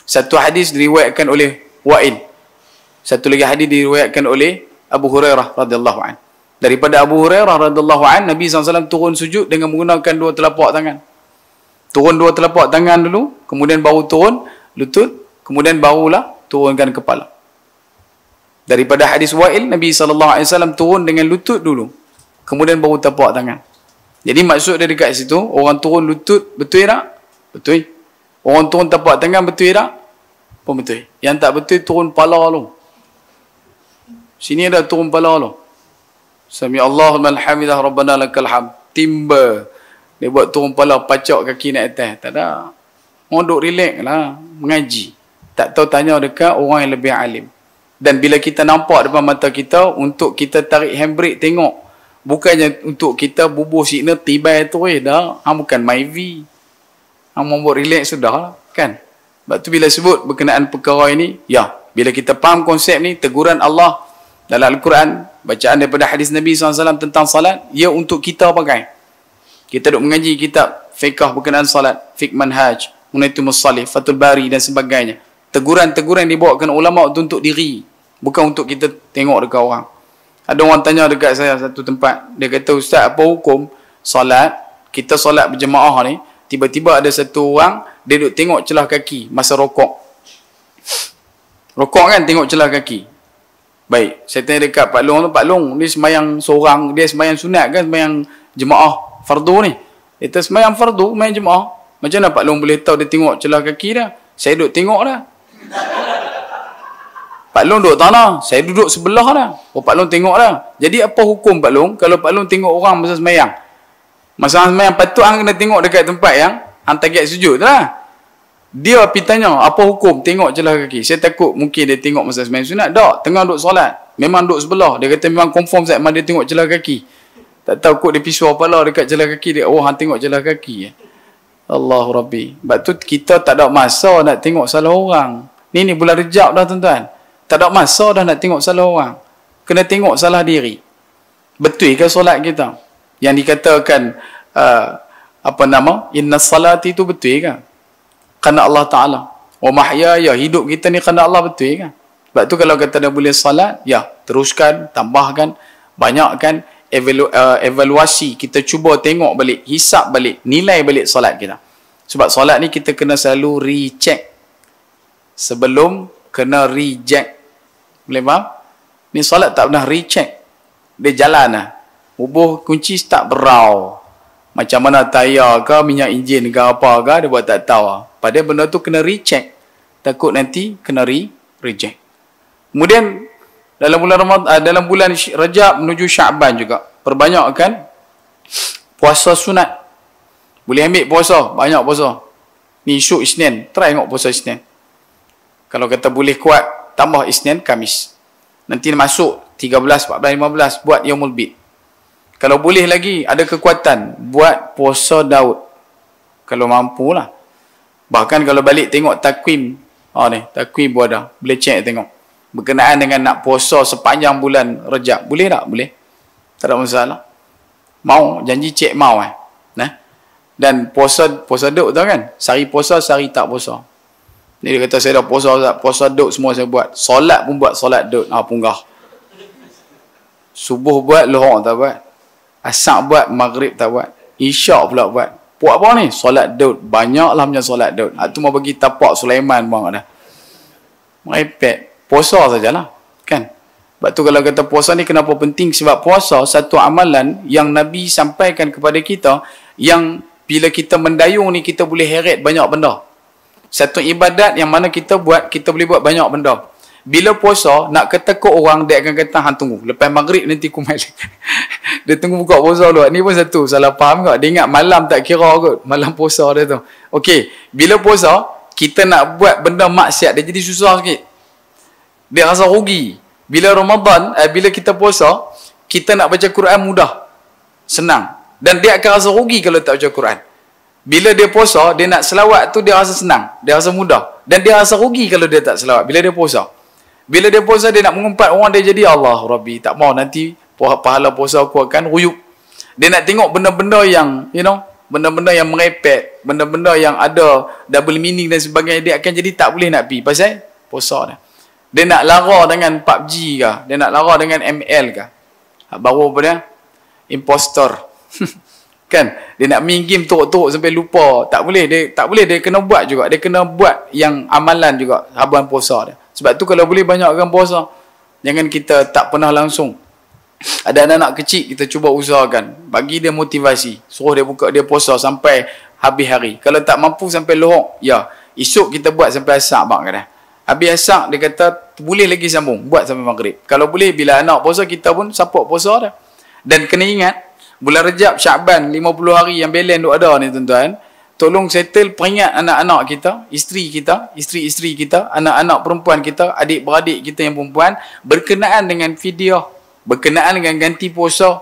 Satu hadis diriwayatkan oleh Wa'il. Satu lagi hadis diriwayatkan oleh Abu Hurairah radhiyallahu anhu. Daripada Abu Hurairah radhiyallahu anhu, Nabi SAW turun sujud dengan menggunakan dua telapak tangan. Turun dua telapak tangan dulu, kemudian baru turun lutut, kemudian barulah turunkan kepala. Daripada hadis Wa'il, Nabi SAW turun dengan lutut dulu, kemudian baru tapak tangan. Jadi maksud dia dekat situ, orang turun lutut, betul tak? Betul. Orang turun tapak tangan, betul tak? Pun betul. Yang tak betul, turun pala lu. Sini ada turun pala lu. Sami Allahu liman hamidah, Rabbana lakal hamd. Timba. Dia buat turun pala, pacak kaki naik atas. Tak ada. Orang duk relax lah. Mengaji. Tak tahu tanya dekat orang yang lebih alim. Dan bila kita nampak depan mata kita, untuk kita tarik handbrake tengok. Bukannya untuk kita bubuh signal tibai tu dah. Bukan MyV. Buat relax sudah lah. Kan? Sebab tu bila sebut berkenaan perkara ini, ya. Bila kita faham konsep ni, teguran Allah dalam Al-Quran, bacaan daripada hadis Nabi SAW tentang salat, ia untuk kita pakai. Kita duk mengaji kitab fiqh berkenaan salat, fiqh manhaj, Munaitul Salih, Fathul Bari dan sebagainya. Teguran-teguran dibawakan ulama untuk diri, bukan untuk kita tengok dekat orang. Ada orang tanya dekat saya satu tempat, dia kata, Ustaz, apa hukum salat, kita salat berjemaah ni, tiba-tiba ada satu orang, dia duk tengok celah kaki masa rokok. Rokok kan tengok celah kaki. Baik, saya tanya dekat Pak Long tu, Pak Long, dia sembahyang seorang, dia sembahyang sunat kan, sembahyang jemaah fardu ni. Kita sembahyang fardu, main jemaah. Macam mana Pak Long boleh tahu dia tengok celah kaki dah? Saya duduk tengok dah. Pak Long duduk tanah, saya duduk sebelah dah. Oh, Pak Long tengok dah. Jadi apa hukum Pak Long kalau Pak Long tengok orang masa sembahyang? Masa sembahyang patut hang kena tengok dekat tempat yang hang target sujud tu lah. Dia pergi tanya, apa hukum tengok celah kaki? Saya takut mungkin dia tengok masa sembahyang sunat. Tak, tengah duduk solat. Memang duduk sebelah. Dia kata memang confirm Zat, memang dia tengok celah kaki. Tak tahu kot dia pisau kepala dekat celah kaki dia. Oh, hang tengok celah kaki. Allahu Rabbi. Sebab tu kita tak ada masa nak tengok salah orang. Ni bulan Rejab dah tuan-tuan. Tak ada masa dah nak tengok salah orang. Kena tengok salah diri. Betul ke solat kita? Yang dikatakan inna salati itu betul kan? Kerana Allah Ta'ala. Wa mahyaya, hidup kita ni kerana Allah, betul kan? Sebab tu kalau kata dah boleh salat, ya, teruskan, tambahkan, banyakkan, evaluasi, kita cuba tengok balik, hisap balik, nilai balik solat kita. Sebab solat ni kita kena selalu recheck sebelum kena reject. Boleh faham? Ni solat tak pernah recheck. Dia jalan lah. Bubuh kunci start berau. Macam mana tayar ke, minyak enjin ke apa ke, dia buat tak tahu lah. Padahal benda tu kena recheck. Takut nanti kena reject. Kemudian dalam bulan Ramadan, dalam bulan Rajab menuju Syaban juga, perbanyakkan puasa sunat. Boleh ambil puasa, banyak puasa. Ni esok Isnin, try tengok puasa Isnin. Kalau kata boleh kuat, tambah Isnin, Khamis. Nanti masuk 13, 14, 15, buat Yaumul Bid. Kalau boleh lagi, ada kekuatan, buat puasa Daud. Kalau mampu lah. Bahkan kalau balik tengok takwim, ni, takwim pun ada. Boleh check tengok. Berkenaan dengan nak puasa sepanjang bulan Rejab. Boleh tak? Boleh. Tak ada masalah. Mau, janji cek mau Nah. Dan puasa Daud tu kan? Sehari puasa, sehari tak puasa. Ni dia kata saya dah puasa Daud semua saya buat. Solat pun buat solat Daud. Punggah. Subuh buat, lohor tak buat. Asar buat, maghrib tak buat. Isyak pula buat. Buat apa ni? Solat Daud. Banyaklah macam solat Daud. Tu mau bagi tapak Sulaiman pun dah. Merepek. Puasa sajalah. Kan? Sebab tu kalau kata puasa ni kenapa penting? Sebab puasa satu amalan yang Nabi sampaikan kepada kita, yang bila kita mendayung ni kita boleh heret banyak benda. Satu ibadat yang mana kita buat, kita boleh buat banyak benda. Bila puasa, nak kata ke orang, dia akan kata, hang tunggu. Lepas maghrib nanti aku main. Dia tunggu buka puasa dulu. Ni pun satu, salah faham kot. Dia ingat malam tak kira kot. Malam puasa dia tu. Okey, bila puasa, kita nak buat benda maksiat, dia jadi susah sikit. Dia rasa rugi. Bila Ramadan, bila kita puasa, kita nak baca Quran mudah. Senang. Dan dia akan rasa rugi kalau tak baca Quran. Bila dia puasa, dia nak selawat tu dia rasa senang. Dia rasa mudah. Dan dia rasa rugi kalau dia tak selawat. Bila dia puasa. Bila dia puasa, dia nak mengumpat orang dia jadi Allah Rabbi. Tak mau nanti pahala puasa aku akan ruyuk. Dia nak tengok benda-benda yang, benda-benda yang merepek. Benda-benda yang ada double meaning dan sebagainya. Dia akan jadi tak boleh nak pergi. Pasal puasa dia. Dia nak lara dengan PUBG kah? Dia nak lara dengan ML kah? Baru apa dia? Impostor. Kan? Dia nak main game teruk-teruk sampai lupa. Tak boleh. Dia kena buat juga. Dia kena buat yang amalan juga. Habuan puasa dia. Sebab tu kalau boleh banyakkan puasa. Jangan kita tak pernah langsung. Ada anak-anak kecil, kita cuba usahakan. Bagi dia motivasi. Suruh dia buka dia puasa sampai habis hari. Kalau tak mampu sampai lohok, ya. Esok kita buat sampai asak bang kata. Habis asak, dia kata, boleh lagi sambung. Buat sampai maghrib. Kalau boleh, bila anak puasa, kita pun support puasa dah. Dan kena ingat, bulan Rejab, Syakban, 50 hari yang belen duk ada ni tuan-tuan. Tolong settle peringat anak-anak kita, isteri kita, anak-anak perempuan kita, adik-beradik kita yang perempuan, berkenaan dengan video, berkenaan dengan ganti puasa.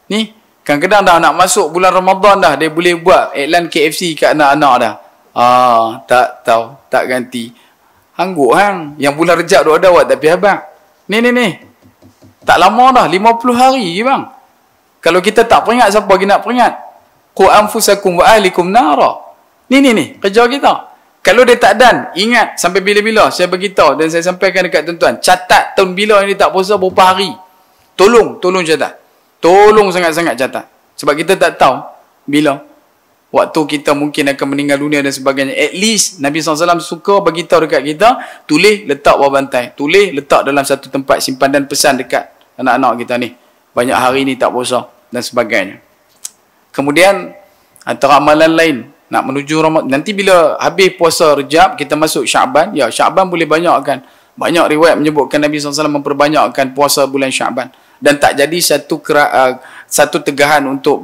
Ni, kadang-kadang dah nak masuk bulan Ramadan dah, dia boleh buat iklan KFC kat anak-anak dah. Tak tahu, tak ganti. Hangguk hang, yang bulan Rejab duk ada awak tak pergi habang. Ni. Tak lama dah, 50 hari je bang. Kalau kita tak peringat, siapa lagi nak peringat? Qu anfusakum wa ahlikum nara. Ni, kerja kita. Kalau dia tak dan, ingat sampai bila-bila saya beritahu dan saya sampaikan dekat tuan-tuan, catat tahun bila ini tak puasa berapa hari. Tolong catat. Tolong sangat-sangat catat. Sebab kita tak tahu bila waktu kita mungkin akan meninggal dunia dan sebagainya. At least Nabi SAW suka beritahu dekat kita, tulis letak bawah bantai. Tulis letak dalam satu tempat simpan dan pesan dekat anak-anak kita ni. Banyak hari ni tak puasa dan sebagainya. Kemudian antara amalan lain nak menuju Ramadan. Nanti bila habis puasa Rejab, kita masuk Syakban. Ya, Syakban boleh banyakkan. Banyak riwayat menyebutkan Nabi SAW memperbanyakkan puasa bulan Syakban. Dan tak jadi satu tegahan untuk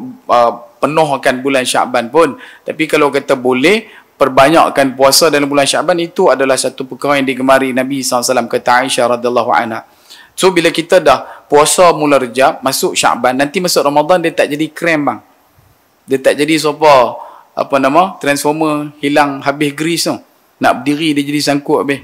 penuhkan bulan Syakban pun. Tapi kalau kata boleh perbanyakkan puasa dalam bulan Syakban, itu adalah satu perkara yang digemari Nabi SAW, kata Aisyah radhiyallahu anha. So bila kita dah puasa mula Rejab, masuk Syakban, nanti masuk Ramadan dia tak jadi krem bang. Dia tak jadi transformer hilang habis grease tu. Nak berdiri dia jadi sangkut habis.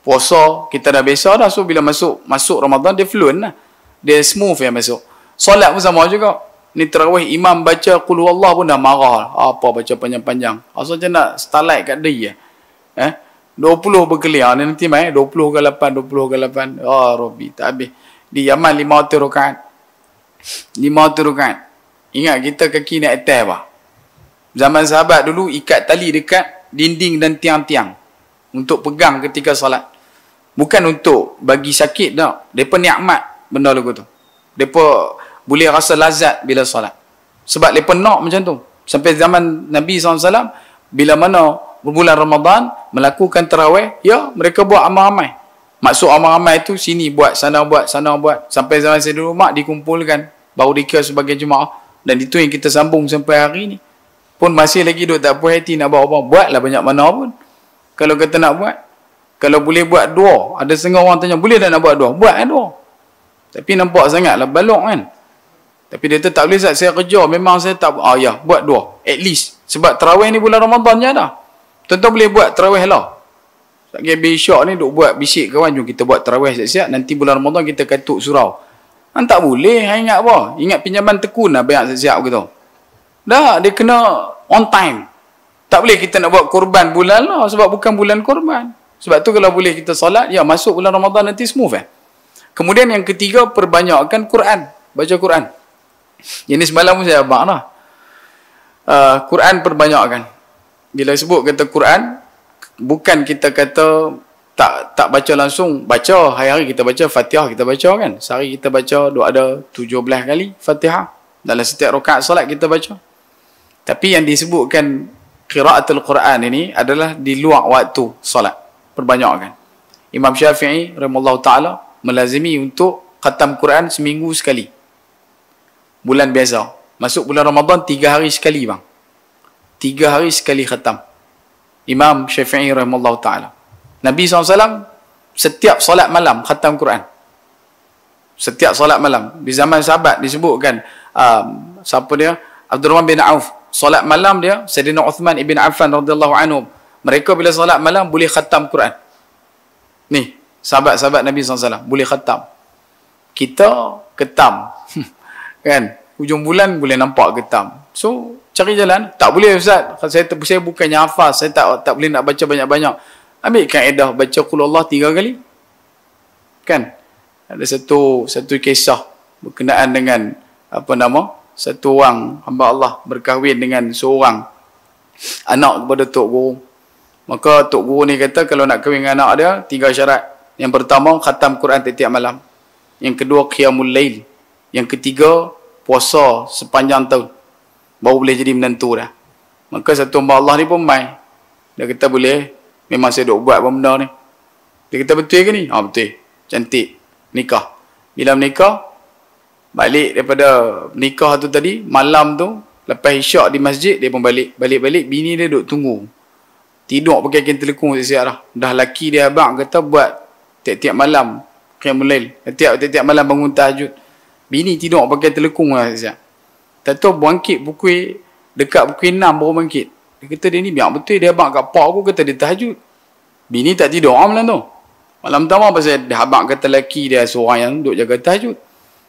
Puasa kita dah biasa dah. So bila masuk Ramadan dia fluent lah. Dia smooth yang masuk. Solat pun sama juga. Ni tarawih imam baca qul huwallah pun dah marah. Apa baca panjang-panjang. Asal macam nak starlight kat dia. 20 berkeliar ni nanti main 20 ke 8. Rabbi tak habis. Di Yaman 500 rakaat. 500 rakaat. Ingat kita kaki naik atas apa? Zaman sahabat dulu ikat tali dekat dinding dan tiang-tiang untuk pegang ketika solat. Bukan untuk bagi sakit dah. Depa nikmat benda lagu tu. Depa boleh rasa lazat bila solat. Sebab depa nak macam tu. Sampai zaman Nabi SAW, bila mana bulan Ramadan melakukan tarawih, ya mereka buat amal-amal. Maksud amal-amal itu sini buat, sana buat. Sampai zaman saya dulu mak dikumpulkan baru dikira sebagai jemaah. Dan itu yang kita sambung sampai hari ni. pun masih lagi duk tak puas hati nak buat apa, buatlah banyak mana pun. Kalau kata nak buat, kalau boleh buat dua, ada setengah orang tanya, boleh tak nak buat dua? Buat dua. Tapi nampak sangatlah balok kan. Tapi dia tak boleh, saya kerja, memang saya tak, ya, buat dua. At least. Sebab tarawih ni bulan Ramadan je dah. Tuan-tuan boleh buat tarawih lah. Tak kira besok ni duk buat bisik kawan, jom kita buat tarawih siap-siap, nanti bulan Ramadan kita katuk surau. Tak boleh, ingat apa? Ingat pinjaman tekun lah banyak siap-siap gitu. Dah, dia kena on time. Tak boleh kita nak buat korban bulan lah, sebab bukan bulan korban. Sebab tu kalau boleh kita solat, ya masuk bulan Ramadan nanti smooth Kemudian yang ketiga, perbanyakkan Quran. Baca Quran. Ini semalam pun saya abang lah. Quran perbanyakkan. Bila sebut kata Quran, bukan kita kata tak baca langsung, baca hari-hari kita baca Fatihah, kita baca kan, sehari kita baca ada 17 kali Fatihah dalam setiap rakaat solat kita baca. Tapi yang disebutkan qiraatul Quran ini adalah di luar waktu solat, perbanyakkan. Imam Syafi'i rahimahullah taala melazimi untuk khatam Quran seminggu sekali, bulan biasa. Masuk bulan Ramadan 3 hari sekali bang, 3 hari sekali khatam Imam Syafi'i rahimahullah taala. Nabi SAW setiap solat malam khatam Quran. Setiap solat malam. Di zaman sahabat disebutkan, siapa dia? Abdurrahman bin Auf. Solat malam dia, Sayyidina Uthman ibn Affan radhiyallahu anhu. Mereka bila solat malam boleh khatam Quran. Ni, sahabat-sahabat Nabi SAW boleh khatam. Kita ketam. Kan? Hujung bulan boleh nampak ketam. So, cari jalan. Tak boleh Ustaz. Saya bukannya hafaz. Saya tak boleh nak baca banyak-banyak. Ambil kaedah baca qul Allah 3 kali. Kan? Ada satu kisah berkenaan dengan satu orang hamba Allah berkahwin dengan seorang anak kepada tok guru. Maka tok guru ni kata kalau nak kahwin dengan anak dia 3 syarat. Yang pertama khatam Quran tiap malam. Yang kedua qiyamul lail. Yang ketiga puasa sepanjang tahun. Baru boleh jadi menantu dah. Maka satu hamba Allah ni pun mai. Dia kata boleh. Memang saya duk buat benda ni. Dia kata betul ke ni? Betul. Cantik. Nikah. Bila menikah, balik daripada nikah tu tadi, malam tu, lepas isyak di masjid, dia pun balik. Balik-balik, bini dia duk tunggu. Tidur pakai kain telekung siap-siap dah. Dah laki dia abang kata buat tiap-tiap malam. Qiyamul lail. Tiap-tiap malam bangun tahajud. Bini tidur pakai telekung lah siap. Tak tahu bangkit pukul, dekat pukul 6 baru bangkit. Dia kata dia ni biar betul, dia abang kat pak aku kata dia tahajud. Bini tak tidur malam tu. Malam pertama pasal dia abang kata lelaki dia seorang yang duduk jaga tahajud.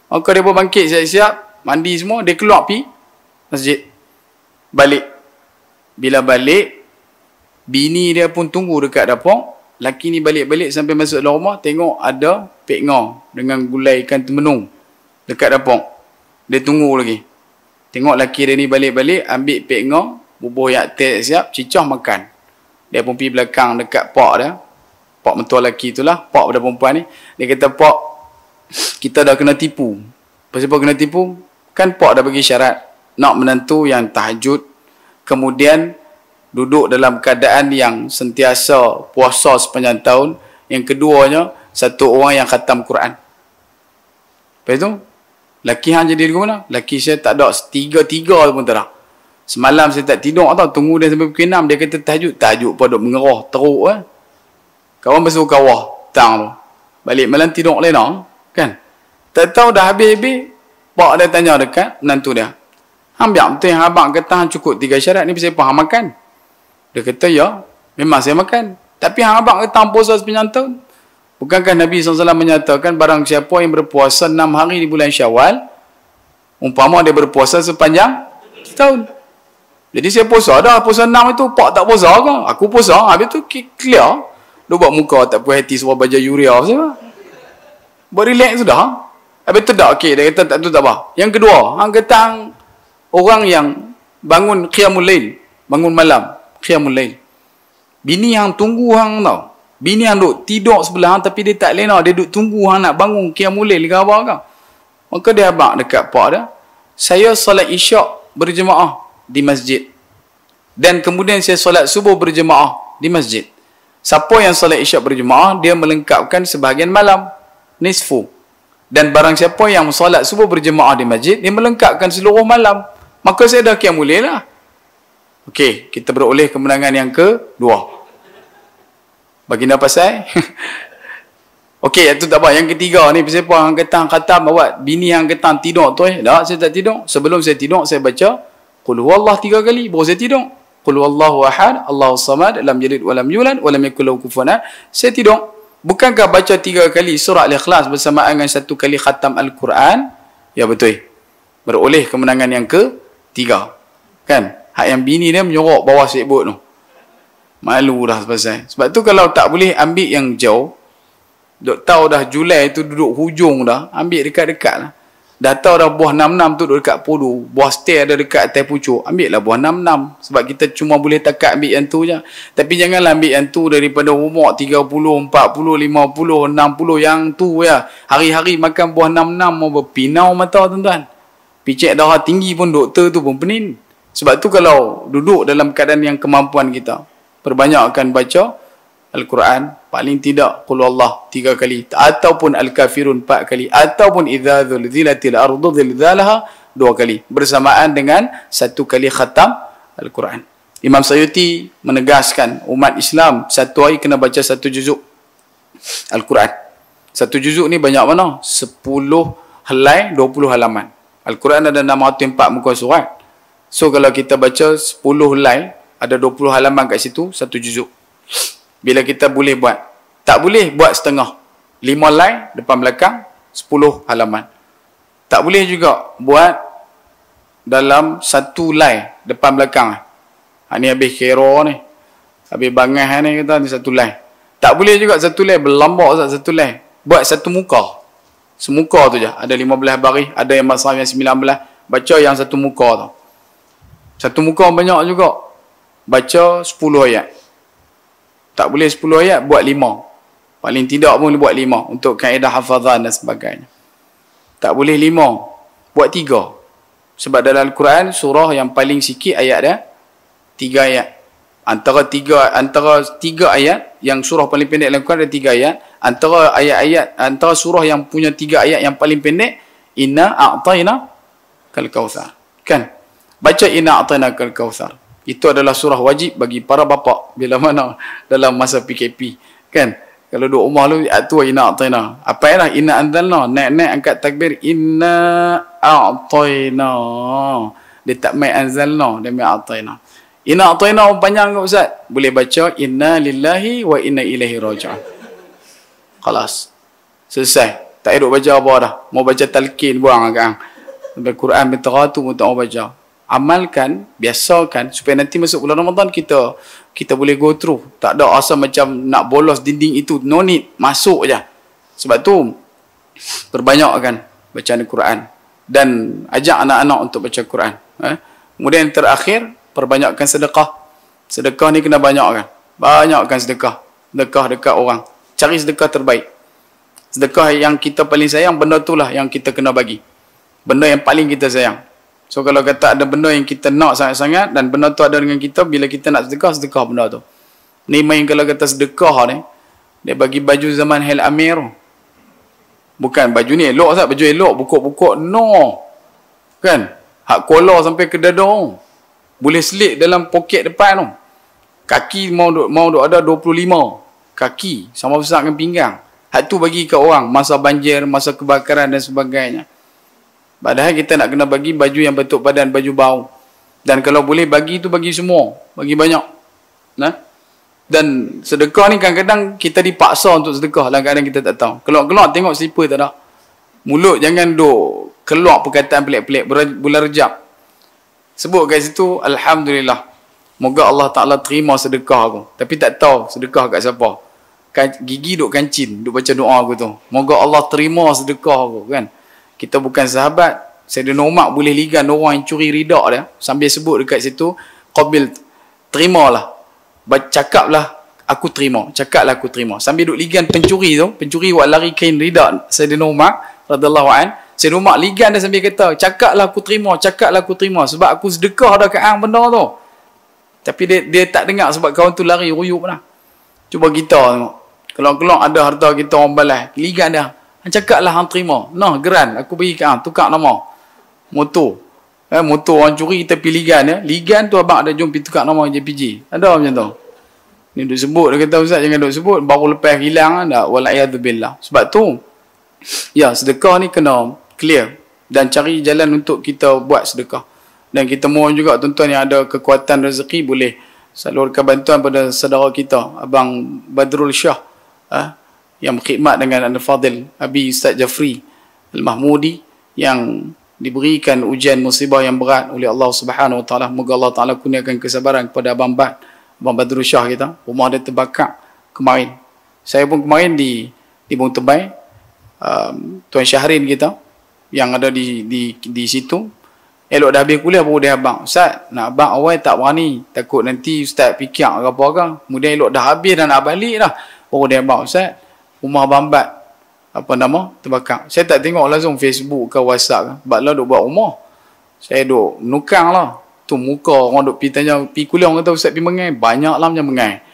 Maka dia pun bangkit siap-siap, mandi semua, dia keluar pi masjid. Balik. Bila balik, bini dia pun tunggu dekat dapur. Lelaki ni balik-balik sampai masuk dalam rumah, tengok ada pek ngah dengan gulai ikan temenung dekat dapur. Dia tunggu lagi. Tengok lelaki dia ni balik-balik, ambil pek ngah, bubuh yak teh siap, cicah makan. Dia pun pergi belakang dekat pak dia. Pak mentua lelaki itulah, pak pada perempuan ni. Dia kata, "Pak, kita dah kena tipu." Pasal apa kena tipu? Kan pak dah bagi syarat nak menantu yang tahajud, kemudian duduk dalam keadaan yang sentiasa puasa sepanjang tahun. Yang keduanya, satu orang yang khatam Quran. Lepas tu, lelaki hang jadi di mana? Lelaki saya tak ada, tiga-tiga pun tak ada. Semalam saya tak tidur tau, tunggu dia sampai pukul 6, dia kata tahajud. Tahajud pun duk mengerah, teruk Kawan basuh kawah, tang tu. Balik malam tidur lena, kan? Tak tahu dah habis-habis, pak dia tanya dekat menantu dia. Hang biar betul yang abang kata hang cukup 3 syarat ni, pasal apa hang makan? Dia kata, ya, memang saya makan. Tapi hang abang kata hang puasa sepanjang tahun. Bukankah Nabi SAW menyatakan barang siapa yang berpuasa 6 hari di bulan Syawal, umpama dia berpuasa sepanjang tahun. Jadi saya puasa dah, puasa 6 itu, pak tak puasa ke? Aku puasa, habis tu clear. Dia buat muka tak puas hati sebab baca yuria apa. Buat relax sudah. Habis tu dah, okey, dia kata tak tu tak apa. Yang kedua, hang kata orang yang bangun qiyamul lail, bangun malam, qiyamul lail. Bini yang tunggu hang tau. Bini yang duk tidur sebelah hang tapi dia tak lena, dia duk tunggu hang nak bangun qiyamul lail ke apa ke. Maka dia abang dekat pak dia, saya solat isyak berjemaah di masjid. Dan kemudian saya solat subuh berjemaah di masjid. Siapa yang solat isyak berjemaah, dia melengkapkan sebahagian malam, nisfu. Dan barang siapa yang solat subuh berjemaah di masjid, dia melengkapkan seluruh malam. Maka saya dah qiyamul lail lah. Okey, kita beroleh kemenangan yang kedua. Baginda pasal okey, itu tak apa. Yang ketiga ni pasal apa hang kata khatam awak bini hang kata tidur tu Tak, saya tak tidur. Sebelum saya tidur saya baca qul huwallah 3 kali baru saya tidur. Qul huwallahu ahad, Allahus samad, lam yalid wa lam yulad wa lam yakul lahu kufuwan ahad. Saya tidur. Bukankah baca 3 kali surah Al-Ikhlas bersamaan dengan 1 kali khatam Al-Quran? Ya betul. Beroleh kemenangan yang ketiga. Kan? Hak yang bini dia menyorok bawah sibuk tu. Malu dah pasal. Sebab tu kalau tak boleh ambil yang jauh, duk tahu dah Julai tu duduk hujung dah, ambil dekat-dekat lah. Dah tahu dah buah 66 tu duduk dekat pulu, buah stir ada dekat atas pucuk, ambil lah buah 66. Sebab kita cuma boleh takat ambil yang tu je. Tapi janganlah ambil yang tu daripada umur 30, 40, 50, 60 yang tu ya. Hari-hari makan buah 66 mau berpinau mata tuan-tuan. Picek darah tinggi pun doktor tu pun penin. Sebab tu kalau duduk dalam keadaan yang kemampuan kita, perbanyakkan baca Al-Quran, paling tidak qul Allah 3 kali, ataupun Al-Kafirun 4 kali, ataupun idza zulzilatil ardu zilzalaha 2 kali, bersamaan dengan 1 kali khatam Al-Quran. Imam Sayuti menegaskan umat Islam satu hari kena baca 1 juzuk Al-Quran. 1 juzuk ni banyak mana? 10 helai 20 halaman. Al-Quran ada 604 muka surat. So kalau kita baca 10 helai, ada 20 halaman kat situ, 1 juzuk. Bila kita boleh buat. Tak boleh buat setengah. 5 line depan belakang, 10 halaman. Tak boleh juga buat dalam 1 line depan belakang. Ni habis kira ni. Habis bangah ni kata ni 1 line. Tak boleh juga 1 line berlambak 1 line. Buat 1 muka. Semuka tu je. Ada 15 baris, ada yang masraf yang 19. Baca yang 1 muka tu. 1 muka banyak juga. Baca 10 ayat. Tak boleh 10 ayat, buat 5. Paling tidak pun buat 5 untuk kaedah hafazan dan sebagainya. Tak boleh 5, buat 3. Sebab dalam Al-Quran surah yang paling sikit ayat dia 3 ayat. Antara 3 ayat yang surah paling pendek dalam Al-Quran ada 3 ayat. Antara surah yang punya 3 ayat yang paling pendek, inna a'tayna kal kautsar. Kan? Baca inna a'tayna kal kautsar. Itu adalah surah wajib bagi para bapa bila mana dalam masa PKP. Kan? Kalau duduk rumah lu, tu inna a'tayna. Apa ya lah? Inna anzalna. Naik-naik angkat takbir. Inna a'tayna. Dia tak main anzalna. Dia main a'tayna. Inna a'tayna panjang ke Ustaz? Boleh baca inna lillahi wa inna ilaihi raji'un. Khalas. Selesai. Tak duduk baca apa dah. Mau baca talqin buang agak. Sampai Quran bertera tu pun tak mau baca. Amalkan, biasakan supaya nanti masuk bulan Ramadan kita boleh go through. Tak ada asal macam nak bolos dinding itu. No need. Masuk je. Sebab tu perbanyakkan bacaan Al-Quran dan ajak anak-anak untuk baca Quran. Kemudian yang terakhir, perbanyakkan sedekah. Sedekah ni kena banyakkan. Banyakkan sedekah. Sedekah dekat orang. Cari sedekah terbaik. Sedekah yang kita paling sayang, benda itulah yang kita kena bagi. Benda yang paling kita sayang. So kalau kata ada benda yang kita nak sangat-sangat dan benda tu ada dengan kita, bila kita nak sedekah, sedekah benda tu. Ni main kalau kata sedekah ni, dia bagi baju zaman Hel Amir. Bukan baju ni elok Ustaz, baju elok, bukuk-bukuk, no. Kan? Hak kolor sampai ke dada. Boleh selit dalam poket depan tu. Kaki mau ada 25. Kaki sama besar dengan pinggang. Hak tu bagi ke orang masa banjir, masa kebakaran dan sebagainya. Padahal kita nak kena bagi baju yang bentuk badan, baju bau. Dan kalau boleh bagi tu bagi semua. Bagi banyak. Nah? Dan sedekah ni kadang-kadang kita dipaksa untuk sedekah dalam keadaan kita tak tahu. Keluar-keluar tengok slipper tak ada. Mulut jangan duk keluar perkataan pelik-pelik. Bulan Rejab. Sebut kat situ, Alhamdulillah. Moga Allah Ta'ala terima sedekah aku. Tapi tak tahu sedekah kat siapa. Gigi duk kancin. Duk baca doa aku tu. Moga Allah terima sedekah aku. Kan? Kita bukan sahabat. Sayyidina Umar boleh ligan orang yang curi ridak dia. Sambil sebut dekat situ, qabil, terimalah. Cakaplah aku terima. Cakaplah aku terima. Sambil duk ligan pencuri tu, pencuri buat lari kain ridak Sayyidina Umar radhiyallahu an. Sayyidina Umar ligan dia sambil kata, cakaplah aku terima, cakaplah aku terima. Sebab aku sedekah dah kat hang benda tu. Tapi dia tak dengar sebab kawan tu lari ruyuk dah. Cuba kita tengok. Kalau keluar ada harta kita orang balas, ligan dia. Hang cakaplah hang terima. Nah, geran aku bagi kat hang, tukar nama. Motor. Motor orang curi kita pergi ligan ya. Ligan tu abang ada jom pergi tukar nama JPG. Ada macam tu. Ni duk sebut dia kata ustaz jangan duk sebut baru lepas hilang dah wala'iyadzubillah. Sebab tu ya sedekah ni kena clear dan cari jalan untuk kita buat sedekah. Dan kita mohon juga tuan-tuan yang ada kekuatan rezeki boleh salurkan bantuan pada saudara kita Abang Badrul Shah yang berkhidmat dengan Al-Fadil Abi Ustaz Jafri Al-Mahmudi yang diberikan ujian musibah yang berat oleh Allah Subhanahu Wa Taala. Moga Allah Taala kurniakan kesabaran kepada Abang Badrul Shah kita. Rumah dia terbakar kemarin. Saya pun kemarin di Bung Tebai, Tuan Syahrin kita yang ada di situ. Elok dah habis kuliah baru dia abang. Ustaz, nak abang awal tak berani. Takut nanti ustaz fikir ke apa kan. Kemudian elok dah habis dah nak balik dah. Baru dia abang, ustaz, rumah Bambat terbakar. Saya tak tengok langsung Facebook ke WhatsApp ke. Sebab lah duk buat rumah. Saya duk menukang lah. Tu muka orang duk pergi tanya, pergi kuliah orang kata ustaz pergi mengai. Banyak lah macam mengai.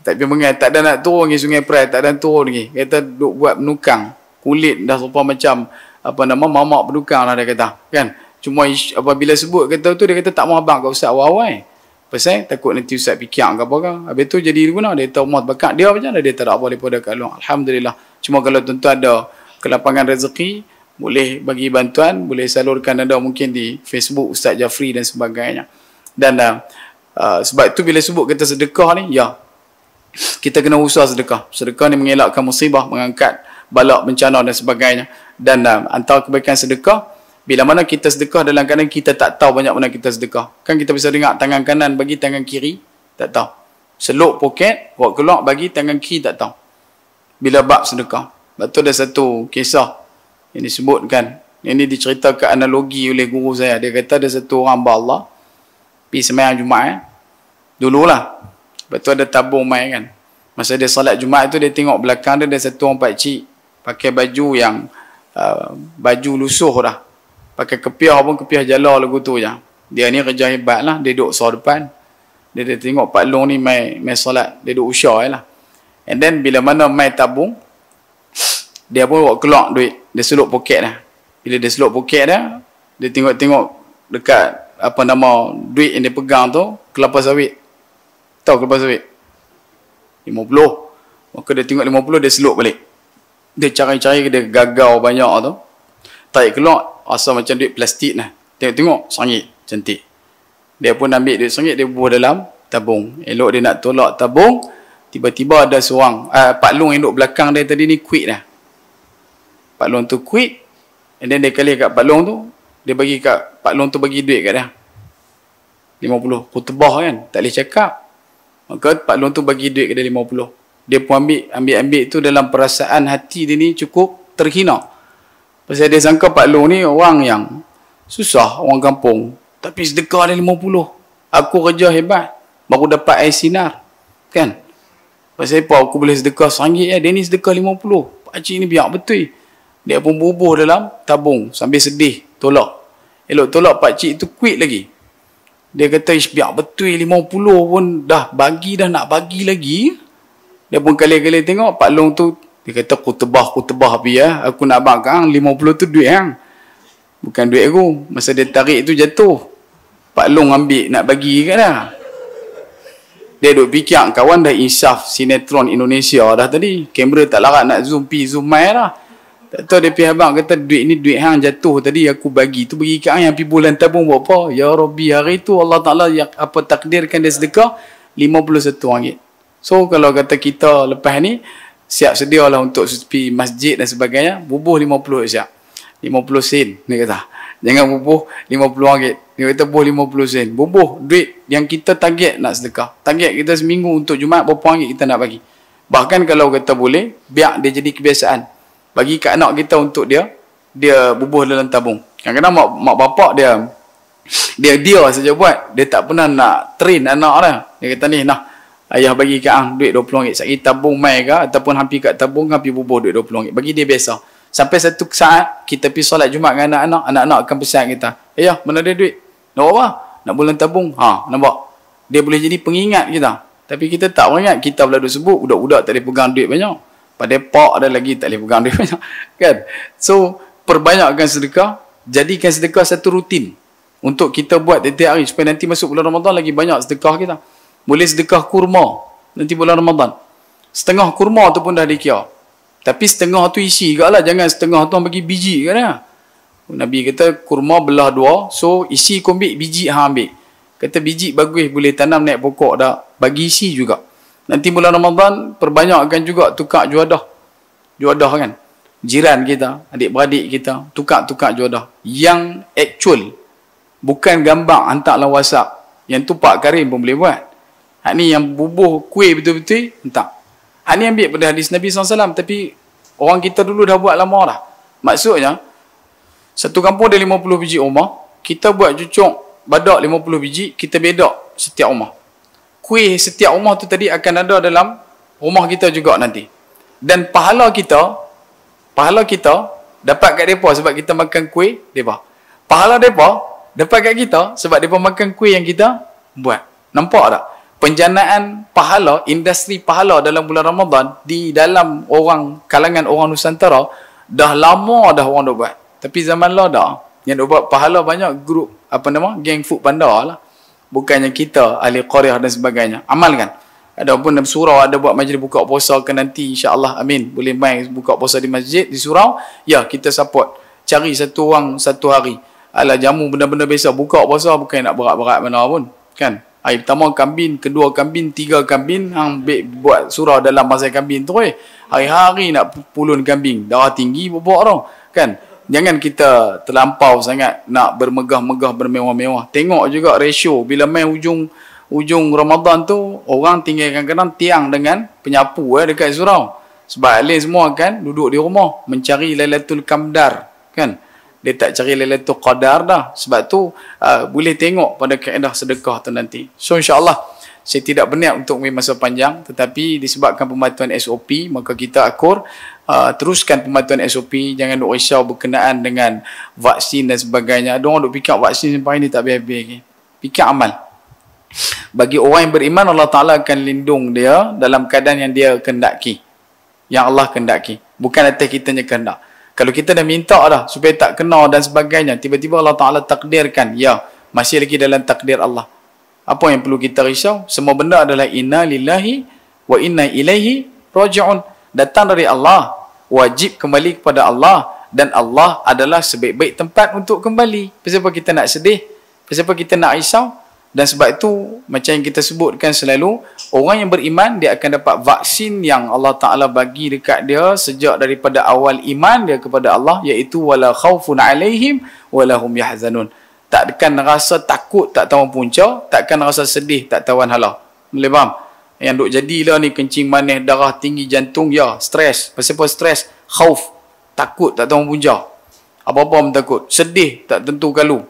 Tak pergi mengai. Tak ada nak turun lagi Sungai Perai. Tak ada nak turun lagi. Kata duk buat menukang. Kulit dah serupa macam mamak berdukang lah dia kata. Kan? Cuma apabila sebut kata tu dia kata tak mau abang kat ustaz awal-awal. Pasal takut nanti ustaz fikir ke apa kan. Habis tu jadi guna dia tahu rumah terbakar. Dia macam mana dia tak ada apa daripada kat luar. Alhamdulillah. Cuma kalau tuan-tuan ada kelapangan rezeki boleh bagi bantuan, boleh salurkan ada mungkin di Facebook Ustaz Jafri dan sebagainya. Dan sebab tu bila sebut kata sedekah ni, ya, kita kena usaha sedekah. Sedekah ni mengelakkan musibah, mengangkat balak bencana dan sebagainya. Dan antara kebaikan sedekah, bila mana kita sedekah dalam keadaan kita tak tahu banyak mana kita sedekah. Kan kita bisa dengar tangan kanan bagi tangan kiri, tak tahu. Seluk poket, buat keluar bagi tangan kiri, tak tahu. Bila bab sedekah. Lepas tu ada satu kisah yang disebutkan. Ini diceritakan analogi oleh guru saya. Dia kata ada satu orang hamba Allah pergi sembahyang Jumaat. Dululah. Lepas tu ada tabung mai kan. Masa dia salat Jumaat tu dia tengok belakang dia ada satu orang pakcik pakai baju yang baju lusuh dah. Pakai kepiah pun kepiah jala lagu tu je. Dia ni kerja hebat lah. Dia duduk sor depan. Dia tengok Pak Long ni mai solat. Dia duduk usah lah. And then bila mana mai tabung, dia pun bawa keluar duit. Dia seluk poket dah. Bila dia seluk poket dah, dia tengok-tengok dekat duit yang dia pegang tu, kelapa sawit. Tahu kelapa sawit? 50. Maka dia tengok 50, dia seluk balik. Dia cari-cari, dia gagau banyak tu. Tarik keluar, asal macam duit plastik lah. Tengok-tengok, RM1 cantik. Dia pun ambil duit RM1, dia bubuh dalam tabung. Elok dia nak tolak tabung, tiba-tiba ada seorang, Pak Long yang duduk belakang dia tadi ni quit dah. Pak Long tu quit, and then dia kali kat Pak Long tu, dia bagi kat Pak Long tu bagi duit kat dia. 50. Kutubah kan, tak boleh cakap. Maka Pak Long tu bagi duit kat dia 50. Dia pun ambil tu dalam perasaan hati dia ni cukup terhina. Pasal dia sangka Pak Long ni orang yang susah, orang kampung. Tapi sedekah dia 50. Aku kerja hebat, baru dapat air sinar. Kan? Pasal apa aku boleh sedekah RM1 ya? Dia ni sedekah 50. Pakcik ni biar betul. Dia pun bubuh dalam tabung sambil sedih, tolak. Elok tolak pakcik tu quit lagi. Dia kata, biar betul 50 pun dah bagi, dah nak bagi lagi. Dia pun kali-kali tengok Pak Long tu, dia kata, ku tebah biar. Aku nak abang kang 50 tu duit hang. Bukan duit aku. Masa dia tarik tu jatuh. Pak Long ambil nak bagi kat dah. Dia duk fikir kawan dah insaf sinetron Indonesia dah tadi. Kamera tak larat nak zoom mai dah. Tak tahu dia pergi abang kata duit ni duit hang jatuh tadi aku bagi tu bagi kat hang yang pergi bulan tabung buat apa? Ya Rabbi, hari tu Allah Ta'ala yang takdirkan dia sedekah RM51. So kalau kata kita lepas ni siap sedialah untuk pergi masjid dan sebagainya, bubuh 50 siap. 50 sen dia kata. Jangan bubuh RM50. Dia kata bubuh 50 sen. Bubuh duit yang kita target nak sedekah. Target kita seminggu untuk Jumaat berapa ringgit kita nak bagi. Bahkan kalau kata boleh, biar dia jadi kebiasaan. Bagi kat anak kita untuk dia bubuh dalam tabung. Kadang-kadang mak bapak dia saja buat. Dia tak pernah nak train anak dah. Dia kata ni, nah, ayah bagi kat hang duit RM20. Sekali tabung mai ke ataupun hampir kat tabung hampir bubuh duit RM20. Bagi dia biasa. Sampai satu saat kita pergi solat Jumaat dengan anak-anak akan pesan kita, ayah mana ada duit? Nak apa? Nak bulan tabung? Nampak? Dia boleh jadi pengingat kita. Tapi kita tak ingat, kita pula duk sebut budak-budak tak boleh pegang duit banyak. Pada pak ada lagi tak boleh pegang duit banyak. Kan? So, perbanyakkan sedekah, jadikan sedekah satu rutin. untuk kita buat tiap hari supaya nanti masuk bulan Ramadan lagi banyak sedekah kita. Boleh sedekah kurma nanti bulan Ramadan. Setengah kurma tu pun dah dikira. Tapi setengah tu isi juga lah. Jangan setengah tu bagi biji kan ya. Nabi kata kurma belah dua. So isi kau ambil, biji hang ambil. Kata biji bagus boleh tanam naik pokok dah. Bagi isi juga. Nanti bulan Ramadan perbanyakkan juga tukar juadah. Juadah kan. Jiran kita, adik-beradik kita, tukar-tukar juadah. Yang actual. Bukan gambar hantar dalam WhatsApp. Yang tu Pak Karim pun boleh buat. Hak ni yang bubuh kuih betul-betul, entah. Hak ni ambil pada hadis Nabi SAW, tapi orang kita dulu dah buat lama dah. Maksudnya, satu kampung ada 50 biji rumah, kita buat cucuk badak 50 biji, kita bedak setiap rumah. Kuih setiap rumah tu tadi akan ada dalam rumah kita juga nanti. Dan pahala kita dapat kat mereka sebab kita makan kuih mereka. Pahala mereka dapat kat kita sebab mereka makan kuih yang kita buat. Nampak tak? Penjanaan pahala, industri pahala dalam bulan Ramadan di dalam kalangan orang Nusantara dah lama dah orang dah buat. Tapi zaman lah dah yang dah buat pahala banyak grup geng food panda lah. Bukannya kita ahli qaryah dan sebagainya. Amalkan. Ada pun dalam surau ada buat majlis buka puasa ke nanti insya-Allah amin. Boleh main buka puasa di masjid di surau. Ya, kita support. Cari satu orang satu hari. Alah jamu benda-benda biasa buka puasa bukan nak berat-berat mana pun, kan? Hari pertama kambing, kedua kambing, tiga kambing, hang buat surau dalam masa kambing tu hari-hari nak pulun kambing, darah tinggi bobok tau, kan? Jangan kita terlampau sangat nak bermegah-megah, bermewah-mewah. Tengok juga ratio bila main ujung Ramadan tu orang tinggal kadang-kadang tiang dengan penyapu dekat surau. Sebab alih semua kan duduk di rumah mencari Lailatul Qadar, kan? Dia tak cari Lailatul Qadar dah. Sebab tu boleh tengok pada kaedah sedekah tu nanti. So insya-Allah saya tidak berniat untuk masa panjang, tetapi disebabkan pematuhan SOP maka kita akur teruskan pematuhan SOP. Jangan duk risau berkenaan dengan vaksin dan sebagainya. Ada orang duk fikir vaksin sampai ni tak habis-habis. Fikir amal. Bagi orang yang beriman, Allah Ta'ala akan lindung dia dalam keadaan yang dia kehendaki. Yang Allah kehendaki. Bukan atas kitanya kehendak. Kalau kita dah minta dah supaya tak kena dan sebagainya, tiba-tiba Allah Ta'ala takdirkan, ya, masih lagi dalam takdir Allah. Apa yang perlu kita risau? Semua benda adalah inna lillahi wa inna ilaihi raji'un. Datang dari Allah, wajib kembali kepada Allah, dan Allah adalah sebaik-baik tempat untuk kembali. Kenapa kita nak sedih? Kenapa kita nak risau? Dan sebab itu, macam yang kita sebutkan selalu, orang yang beriman, dia akan dapat vaksin yang Allah Ta'ala bagi dekat dia sejak daripada awal iman dia kepada Allah, iaitu wala khawfun alaihim wala hum yahzanun. Takkan rasa takut tak tawan punca, takkan rasa sedih tak tawan hala. Boleh faham? Yang duk jadilah ni kencing manis, darah tinggi, jantung, ya, stres. Pasal apa stres? Khauf. Takut tak tawan punca. Apa-apa pun takut. Sedih tak tentu kalu.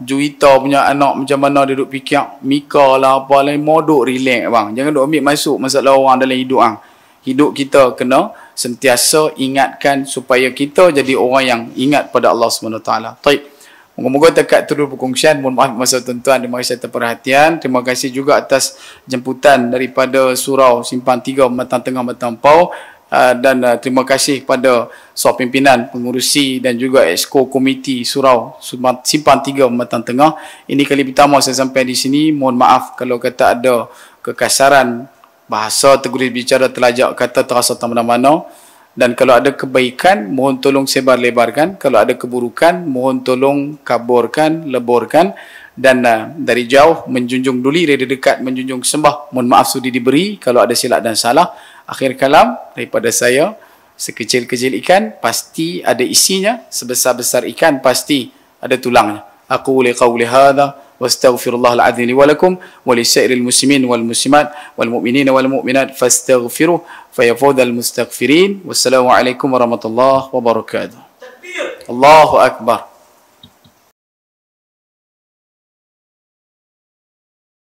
Juwita punya anak macam mana dia duk fikir Mika lah apa lain, modok relax bang. Jangan duk ambil masuk masalah orang dalam hidup hang. Hidup kita kena sentiasa ingatkan supaya kita jadi orang yang ingat pada Allah SWT. Baik. Moga-moga dekat terus perkongsian. Mohon maaf masa tuan-tuan, terima kasih atas perhatian. Terima kasih juga atas jemputan daripada Surau Simpang 3 Matang Tengah Matang Pau. Dan terima kasih kepada Suap Pimpinan, Pengurusi dan juga Exco Komiti Surau Simpang 3 Matang Tengah. Ini kali pertama saya sampai di sini. Mohon maaf kalau kata ada kekasaran bahasa, terguris bicara, terlajak kata, terasa tak mana-mana. Dan kalau ada kebaikan, mohon tolong sebar-lebarkan. Kalau ada keburukan, mohon tolong kaburkan, leburkan. Dan dari jauh menjunjung duli, dari dekat menjunjung sembah. Mohon maaf sudi diberi kalau ada silap dan salah. Akhir kalam daripada saya, sekecil-kecil ikan pasti ada isinya, sebesar-besar ikan pasti ada tulangnya. Aku liqauli hadha wa astaghfirullahal azim li wa lakum wa lisairil muslimin wal muslimat wal mu'minina wal mu'minat fastaghfiruh fayafudhal mustaghfirin. Wassalamu alaikum warahmatullahi wabarakatuh. Allahu akbar.